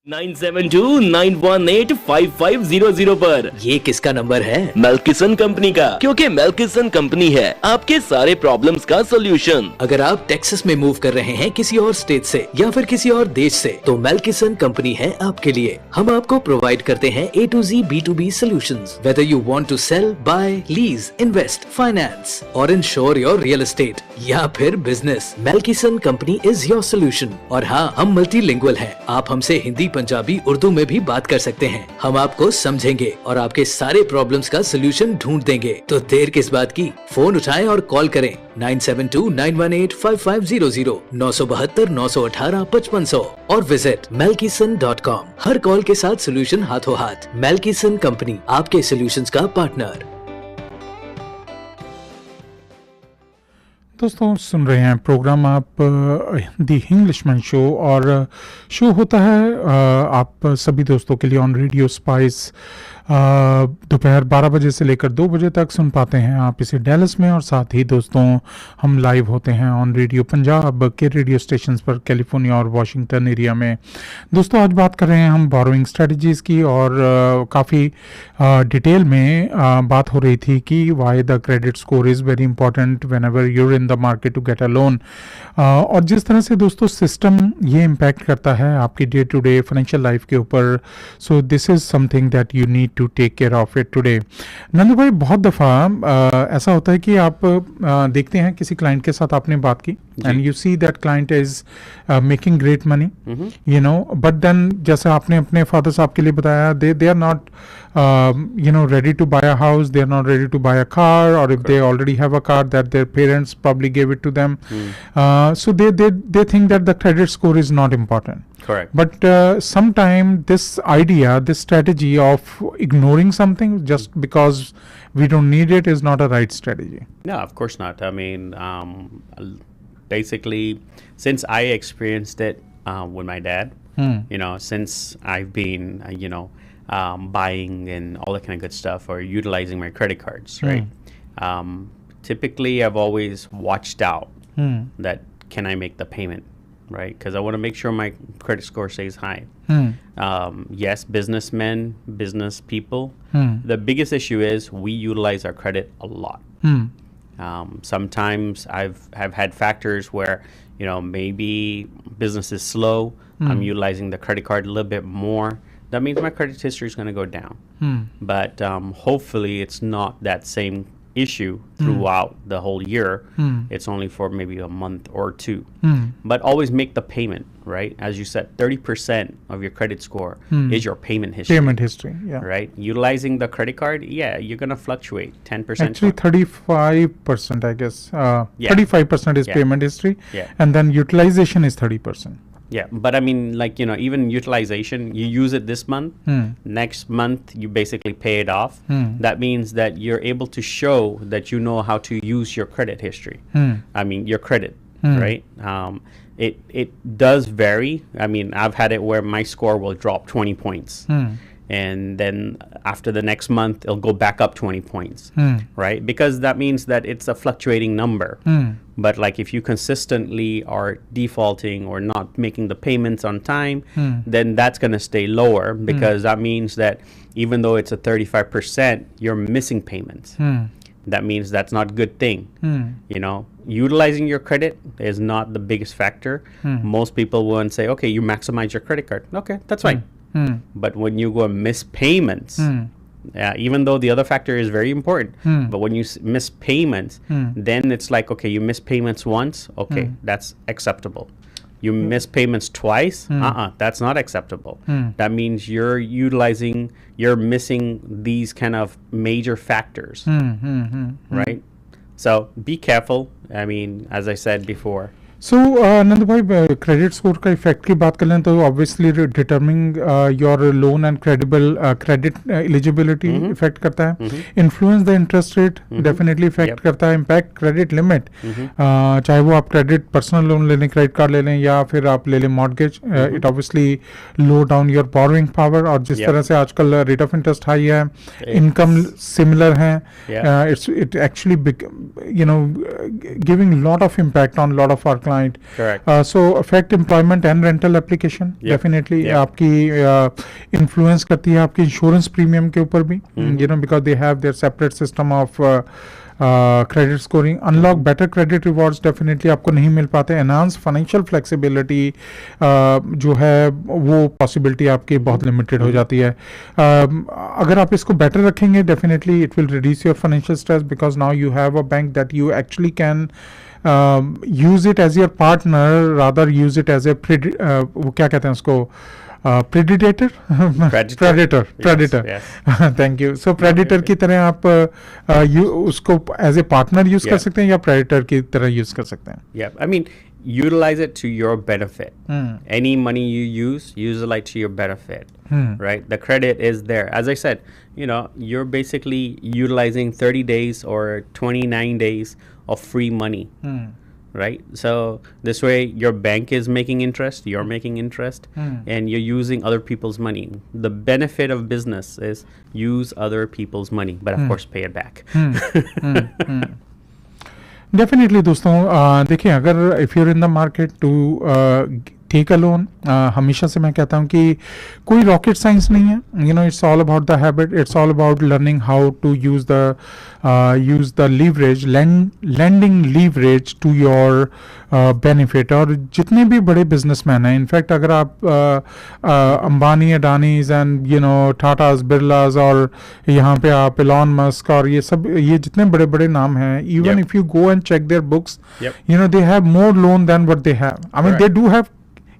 9729185500 पर। ये किसका नंबर है? मेल्किसन कंपनी का, क्योंकि मेल्किसन कंपनी है आपके सारे प्रॉब्लम्स का सोल्यूशन। अगर आप टेक्सास में मूव कर रहे हैं किसी और स्टेट से या फिर किसी और देश से, तो मेल्किसन कंपनी है आपके लिए। हम आपको प्रोवाइड करते हैं A to Z B2B solutions, whether you want to sell, buy, lease, invest, finance or insure your real estate या फिर बिजनेस, मेल्किसन कंपनी इज योर सोल्यूशन। और हाँ, हम मल्टीलिंगुअल हैं। आप हमसे हिंदी, पंजाबी, उर्दू में भी बात कर सकते हैं। हम आपको समझेंगे और आपके सारे प्रॉब्लम्स का सोल्यूशन ढूंढ देंगे। तो देर किस बात की, फोन उठाएं और कॉल करें 9729185500 972 918 5500 और विजिट melkison.com। हर कॉल के साथ सोल्यूशन हाथों हाथ। मेल्किसन कंपनी, आपके सोल्यूशंस का पार्टनर। दोस्तों सुन रहे हैं प्रोग्राम आप दी हिंग्लिशमैन शो, और शो होता है आप सभी दोस्तों के लिए ऑन रेडियो स्पाइस। दोपहर 12 बजे से लेकर 2 बजे तक सुन पाते हैं आप इसे डैलस में, और साथ ही दोस्तों हम लाइव होते हैं ऑन रेडियो पंजाब के रेडियो स्टेशंस पर कैलिफोर्निया और वाशिंगटन एरिया में। दोस्तों आज बात कर रहे हैं हम बोरोइंग स्ट्रेटजीज़ की, और काफ़ी डिटेल में बात हो रही थी कि why the credit score is very important whenever you're in the market to get a loan, और जिस तरह से दोस्तों सिस्टम ये इम्पैक्ट करता है आपकी day to day financial life के ऊपर। So this is something that you need to take care of it today. Nandu भाई, बहुत दफ़ा ऐसा होता है कि आप देखते हैं किसी क्लाइंट के साथ आपने बात की and you see that client is making great money, you know, but then जैसे आपने अपने फादर साहब के लिए बताया, they are not ready to buy a house, they are not ready to buy a car, or if they already have a car that their parents probably gave it to them, so they think that the credit score is not important. Correct. But sometimes this idea, this strategy of ignoring something just because we don't need it is not a right strategy. No, of course not. I mean, basically, since I experienced it with my dad, since I've been, buying and all that kind of good stuff, or utilizing my credit cards, right? Typically, I've always watched out that can I make the payment, right? Because I want to make sure my credit score stays high. Yes, businessmen, business people. The biggest issue is we utilize our credit a lot. Sometimes I've had factors where, maybe business is slow. I'm utilizing the credit card a little bit more. That means my credit history is going to go down. But hopefully it's not that same issue throughout the whole year. It's only for maybe a month or two. But always make the payment, right? As you said, 30% of your credit score is your payment history. Payment history, yeah. Right? Utilizing the credit card, yeah, you're going to fluctuate 10%. Actually, 35%, I guess. 35% is payment history, and then utilization is 30%. Yeah, but I mean, like, even utilization, you use it this month, next month you basically pay it off. That means that you're able to show that you know how to use your credit history. I mean, your credit, right? It does vary. I mean, I've had it where my score will drop 20 points. And then after the next month, it'll go back up 20 points, right? Because that means that it's a fluctuating number. But like if you consistently are defaulting or not making the payments on time, then that's going to stay lower, because that means that even though it's a 35%, you're missing payments. That means that's not a good thing. Utilizing your credit is not the biggest factor. Most people will say, okay, you maximize your credit card. Okay, that's fine. But when you go and miss payments, even though the other factor is very important, but when you miss payments, then it's like, okay, you miss payments once, okay, that's acceptable. You miss payments twice, that's not acceptable. That means you're missing these kind of major factors, right? So be careful. I mean, as I said before. सो नंद भाई, credit score का effect की बात कर लें तो obviously डिटर्मिंग your loan and credit eligibility effect करता है। Influence the interest rate definitely effect करता है। इम्पैक्ट क्रेडिट लिमिट, चाहे वो आप क्रेडिट पर्सनल लोन ले लें, क्रेडिट कार्ड ले लें, या फिर आप ले लें mortgage, it obviously low down your borrowing power. और जिस तरह से आजकल रेट ऑफ इंटरेस्ट हाई है, इनकम सिमिलर है, it actually giving lot of impact on lot of our point. Correct. So affect employment and rental application. Yep. Definitely Yep. आपकी influence करती है आपकी insurance premium के ऊपर भी. You know, because they have their separate system of credit scoring. Unlock better credit rewards. Definitely आपको नहीं मिल पाते. Enhance financial flexibility जो है वो possibility आपकी बहुत limited हो जाती है. अगर आप इसको better रखेंगे, definitely it will reduce your financial stress because now you have a bank that you actually can use it as your partner, rather use it as a वो क्या कहते हैं उसको predator predator Yes. Thank you. So predator की तरह आप उसको as a partner use कर Yeah. सकते हैं या प्रेडिटर की तरह यूज कर सकते हैं. Yeah, I mean, utilize it to your benefit. Any money you use it to your benefit, right? The credit is there. As I said, you know, you're basically utilizing 30 days or 29 days of free money, right? So this way, your bank is making interest, you're making interest, and you're using other people's money. The benefit of business is use other people's money, but of course, pay it back. Definitely दोस्तों देखिए अगर if you're in the market to take a loan, हमेशा से मैं कहता हूँ कि कोई रॉकेट साइंस नहीं है. You know, it's all about the habit, it's all about learning how to use the leverage, landing leverage to your benefit. और जितने भी बड़े बिजनेसमैन हैं, इनफैक्ट अगर आप Ambani, Adanis and you know Tatas, Birlas और यहाँ पे आप एलॉन मस्क और ये सब, ये जितने बड़े बड़े नाम हैं, even Yep. If you go and check their books, Yep. you know, they have more loan than what they have. I mean, they do have,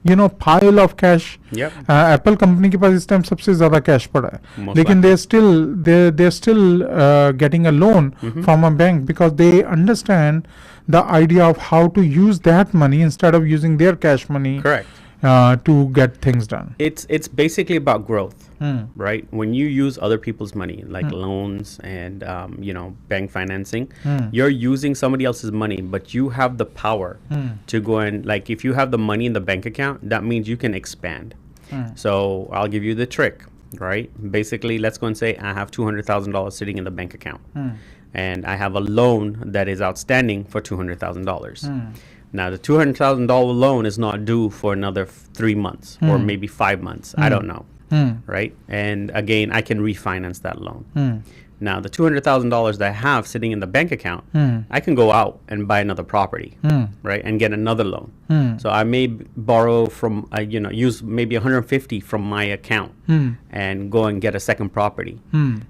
you know, pile of cash. Yep. Apple company के पास इस time सबसे ज्यादा cash पड़ा है, Most लेकिन they're still getting a loan from a bank because they understand the idea of how to use that money instead of using their cash money. Correct. To get things done. It's basically about growth, right? When you use other people's money, like loans and you know, bank financing, you're using somebody else's money, but you have the power to go and, like, if you have the money in the bank account, that means you can expand. So I'll give you the trick, right? Basically, let's go and say I have $200,000 sitting in the bank account, and I have a loan that is outstanding for $200,000. Now, the $200,000 loan is not due for another 3 months or maybe 5 months. I don't know. Right? And again, I can refinance that loan. Now, the $200,000 that I have sitting in the bank account, I can go out and buy another property, right? And get another loan. So I may borrow from, you know, use maybe 150 from my account and go and get a second property.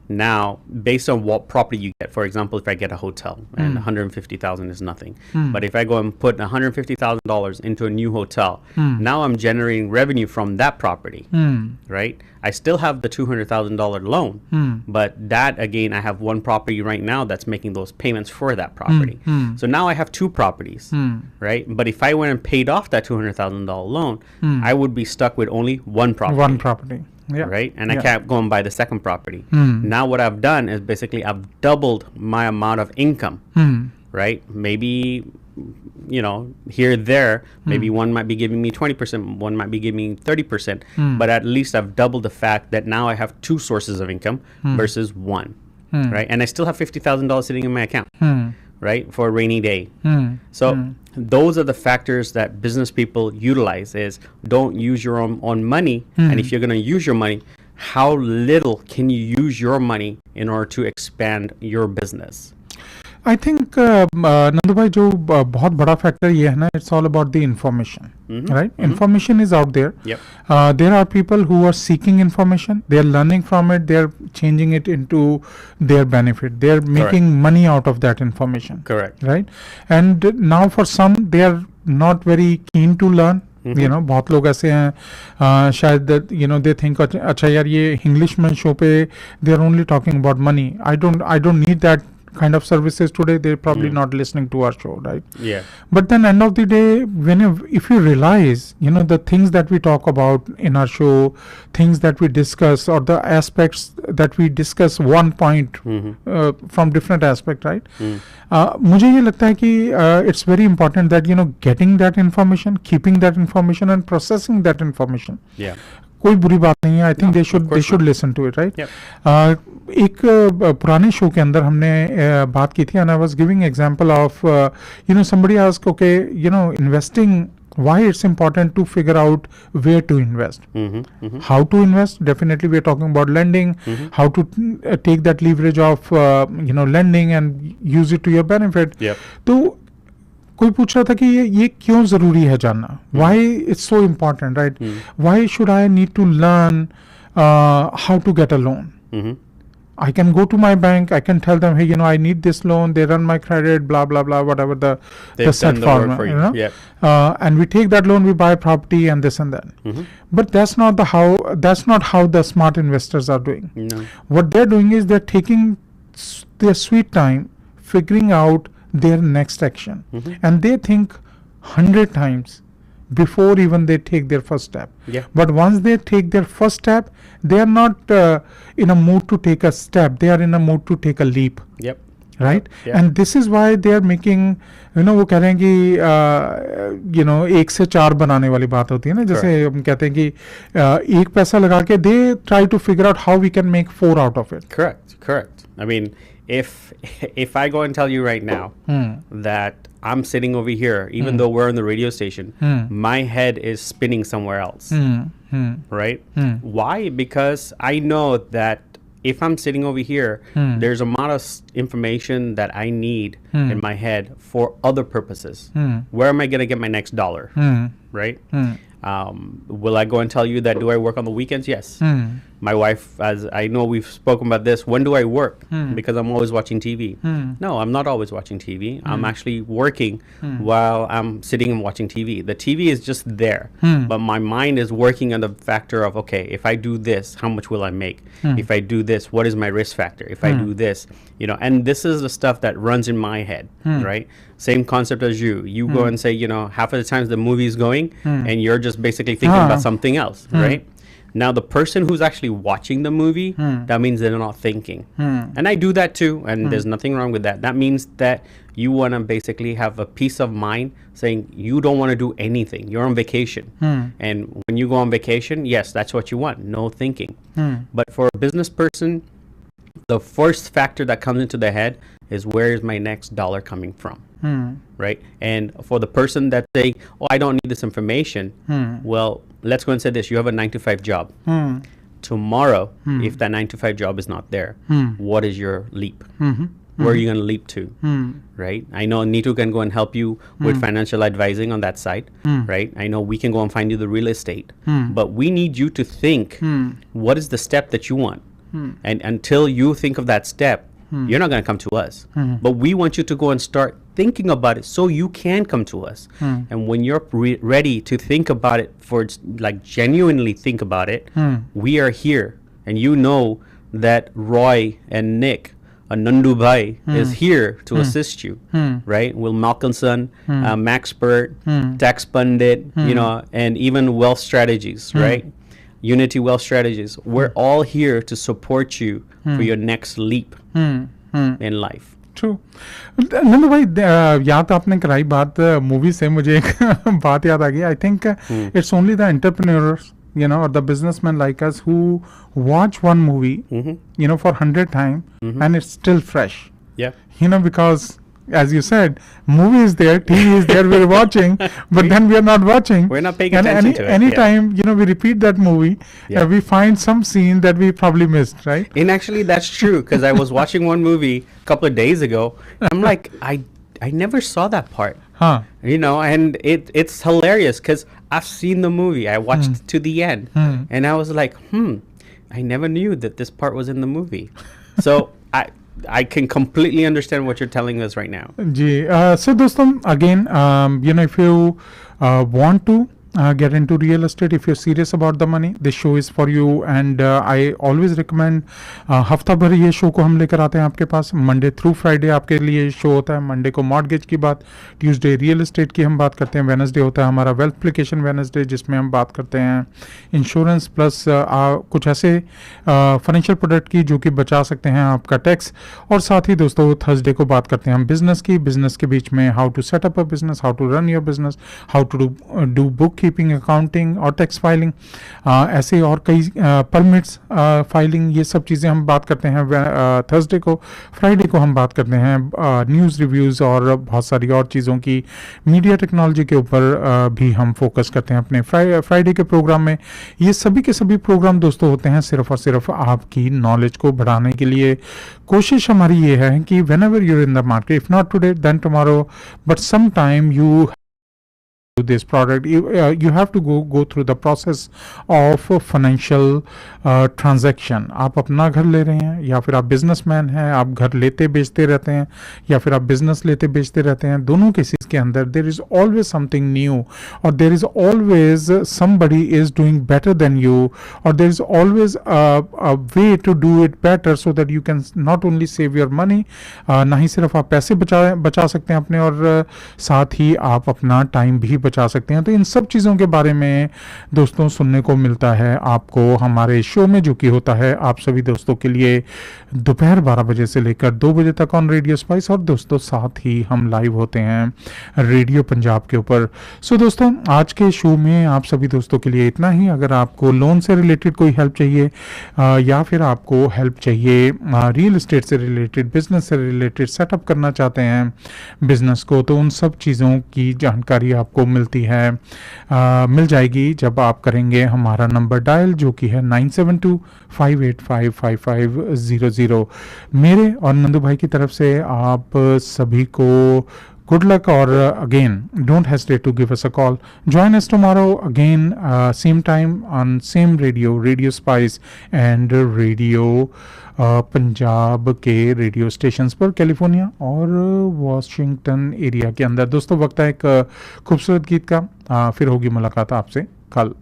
Now, based on what property you get, for example, if I get a hotel and 150,000 is nothing, but if I go and put $150,000 into a new hotel, now I'm generating revenue from that property, right? I still have the $200,000 loan, but that again, I have one property right now that's making those payments for that property. So now I have two properties, right? But if I went and paid off that $200,000 loan, I would be stuck with only one property. One property. Yeah. Right? And I Yeah. can't go and buy the second property. Now what I've done is basically I've doubled my amount of income, right? Maybe, you know, here, there, maybe one might be giving me 20%, one might be giving me 30%, but at least I've doubled the fact that now I have two sources of income versus one, right? And I still have $50,000 sitting in my account, right? For a rainy day. So those are the factors that business people utilize is don't use your own money. And if you're going to use your money, how little can you use your money in order to expand your business? I think Nandu भाई जो बहुत बड़ा factor ये है ना, it's all about the information, right? Information is out there. There are people who are seeking information, they are learning from it, they are changing it into their benefit, they are making money out of that information, Correct. Right? And now for some they are not very keen to learn. You know, बहुत लोग ऐसे हैं शायद you know they think अच्छा यार ये Englishman show पे they are only talking about money, I don't need that kind of services today. They're probably not listening to our show, right? Yeah. But then end of the day, if you realize, you know, the things that we talk about in our show, things that we discuss, or the aspects that we discuss one point from different aspect, right? मुझे ये लगता है कि it's very important that, you know, getting that information, keeping that information and processing that information. Yeah. कोई बुरी बात नहीं है. I think No, they of should course not. Listen to it, right. Yep. एक पुराने शो के अंदर हमने बात की थी, and I was giving example of somebody asked, okay, investing, why it's important to figure out where to invest. How to invest? Definitely we are talking about lending, how to take that leverage of lending and use it to your benefit. Yep. तो कोई पूछ रहा था कि ये क्यों जरूरी है जानना, why it's so important, right? Why should I need to learn how to get a loan? I can go to my bank, I can tell them, hey, I need this loan, they run my credit, blah, blah, blah, whatever the set They've done the work formula, for you. Yep. And we take that loan, we buy property and this and that. But that's not how the smart investors are doing. No. What they're doing is they're taking their sweet time figuring out their next action. And they think 100 times before even they take their first step. Yeah. But once they take their first step, they are not in a mood to take a step. They are in a mood to take a leap. Yep. Right? Yeah. And this is why they are making, वो कह रहे हैं कि 1 से 4 बनाने वाली बात होती है ना, जैसे हम कहते हैं कि एक पैसा लगा के they try to figure out how we can make 4 out of it. Correct. I mean, if I go and tell you right now that I'm sitting over here, even though we're on the radio station, my head is spinning somewhere else. Right? Why? Because I know that if I'm sitting over here, there's a lot of information that I need in my head for other purposes. Where am I going to get my next dollar? Right? Will I go and tell you that do I work on the weekends? Yes. My wife, as I know we've spoken about this, when do I work? Because I'm always watching TV. No, I'm not always watching TV. I'm actually working while I'm sitting and watching TV. The TV is just there. But my mind is working on the factor of, okay, if I do this, how much will I make? If I do this, what is my risk factor? If I do this, and this is the stuff that runs in my head, right? Same concept as you. You go and say, half of the times the movie is going and you're just basically thinking about something else, right? Now, the person who's actually watching the movie, that means they're not thinking. And I do that too, and there's nothing wrong with that. That means that you want to basically have a peace of mind saying you don't want to do anything. You're on vacation. And when you go on vacation, yes, that's what you want, no thinking. But for a business person, the first factor that comes into the head is where is my next dollar coming from? Right? And for the person that's saying, oh, I don't need this information, well, let's go and say this. You have a 9-to-5 job. Tomorrow, if that 9-to-5 job is not there, what is your leap? Where are you going to leap to? Right? I know Neetu can go and help you with financial advising on that side. Right? I know we can go and find you the real estate. But we need you to think, what is the step that you want? And until you think of that step, you're not going to come to us. But we want you to go and start thinking about it so you can come to us. And when you're ready to think about it, genuinely think about it, we are here. And you know that Roy and Nick, Nandu Bhai, is here to assist you, right? Will Malkinson, Maxpert, Tax Pundit, and even Wealth Strategies, right? Unity Wealth Strategies. We're all here to support you for your next leap in life. True. Nandu भाई, याद आपने कराई बात movie से, मुझे एक बात याद आ गई. I think it's only the entrepreneurs or the businessmen like us who watch one movie for 100 times and it's still fresh. Yeah. Because as you said, movie is there, TV is there, we're watching, but then we are not watching. We're not paying attention to it. Anytime, we repeat that movie, we find some scene that we probably missed, right? And actually, that's true, because I was watching one movie a couple of days ago. I'm like, I never saw that part. And it's hilarious, because I've seen the movie. I watched to the end, and I was like, I never knew that this part was in the movie. So I can completely understand what you're telling us right now. So doston, again, if you want to get into real estate, if you're serious about the money, this show is for you. And I always recommend, हफ्ता भर ये show को हम लेकर आते हैं आपके पास. Monday through Friday आपके लिए शो होता है. मंडे को मॉर्गेज की बात, ट्यूसडे रियल एस्टेट की हम बात करते हैं, वेडनेसडे होता है हमारा वेल्थ एप्लीकेशन वेडनेसडे, जिसमें हम बात करते हैं इंश्योरेंस प्लस कुछ ऐसे फाइनेंशियल प्रोडक्ट की जो कि बचा सकते हैं आपका टैक्स. और साथ ही दोस्तों थर्सडे को बात करते हैं हम बिजनेस की. बिजनेस के बीच में how to set up a business, how to run your business, how to do bookkeeping, accounting और टैक्स फाइलिंग, ऐसे और कई परमिट्स फाइलिंग, ये सब चीज़ें हम बात करते हैं थर्सडे को। फ्राइडे को हम बात करते हैं न्यूज़ रिव्यूज़ और बहुत सारी और चीज़ों की, मीडिया टेक्नोलॉजी के ऊपर भी हम फोकस करते हैं अपने फ्राइडे के प्रोग्राम में। ये सभी के सभी प्रोग्राम दोस्तों होते हैं सिर्फ और सिर्फ आपकी नॉलेज को बढ़ाने के लिए। कोशिश हमारी ये है कि whenever you're in the market, if not today then tomorrow, but some time you this product, you have to go through the process of financial transaction। आप अपना घर ले रहे हैं या फिर आप बिजनेसमैन हैं, आप घर लेते बेचते रहते हैं या फिर आप बिजनेस लेते बेचते रहते हैं, दोनों केसेस के अंदर there is always something new और there is always somebody is doing better than you, or there is always a way to do it better so that you can not only save your money, ना ही सिर्फ आप पैसे बचा सकते हैं अपने, और साथ ही आप अपना टाइम भी बचा सकते हैं। तो इन सब चीज़ों के बारे में दोस्तों सुनने को मिलता है आपको हमारे शो में, जो कि होता है आप सभी दोस्तों के लिए दोपहर 12 बजे से लेकर 2 बजे तक ऑन रेडियो स्पाइस। और दोस्तों साथ ही हम लाइव होते हैं रेडियो पंजाब के ऊपर। सो दोस्तों आज के शो में आप सभी दोस्तों के लिए इतना ही। अगर आपको लोन से रिलेटेड कोई हेल्प चाहिए या फिर आपको हेल्प चाहिए रियल एस्टेट से रिलेटेड, बिजनेस से रिलेटेड, सेटअप करना चाहते हैं बिजनेस को, तो उन सब चीज़ों की जानकारी आपको मिल जाएगी जब आप करेंगे हमारा नंबर डायल, जो कि है 9725855500। मेरे और नंदू भाई की तरफ से आप सभी को गुड लक, और again don't hesitate to give us a call. Join us tomorrow again same time on same radio spice and radio Punjab के रेडियो स्टेशंस पर, कैलिफोर्निया और वॉशिंगटन एरिया के अंदर। दोस्तों वक्त है एक खूबसूरत गीत का, फिर होगी मुलाकात आपसे कल।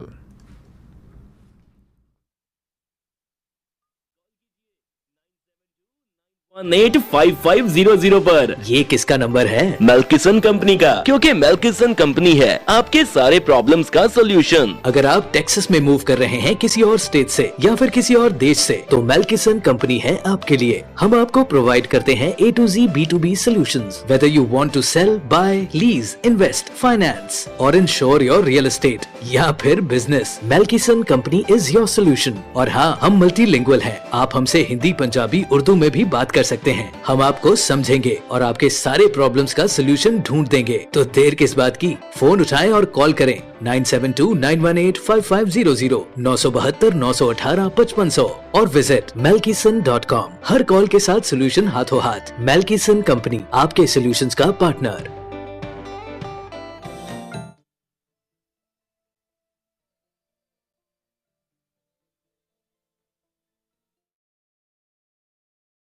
185500 पर। ये किसका नंबर है? मेल्किसन कंपनी का, क्योंकि मेल्किसन कंपनी है आपके सारे प्रॉब्लम्स का सोल्यूशन। अगर आप टेक्सास में मूव कर रहे हैं किसी और स्टेट से या फिर किसी और देश से, तो मेल्किसन कंपनी है आपके लिए। हम आपको प्रोवाइड करते हैं A to Z B2B solutions, whether you want to sell, buy, lease, invest, finance और insure your real estate या फिर बिजनेस, मेल्किसन कंपनी इज योर सोल्यूशन। और हाँ, हम मल्टीलिंगुअल हैं। आप हमसे हिंदी, पंजाबी, उर्दू में भी बात कर सकते हैं। हम आपको समझेंगे और आपके सारे प्रॉब्लम्स का सोल्यूशन ढूंढ देंगे। तो देर किस बात की, फोन उठाएं और कॉल करें 9729185500, 972-918-5500 और विजिट melkison.com। हर कॉल के साथ सोल्यूशन हाथों हाथ। मेल्किसन कंपनी, आपके सोल्यूशंस का पार्टनर।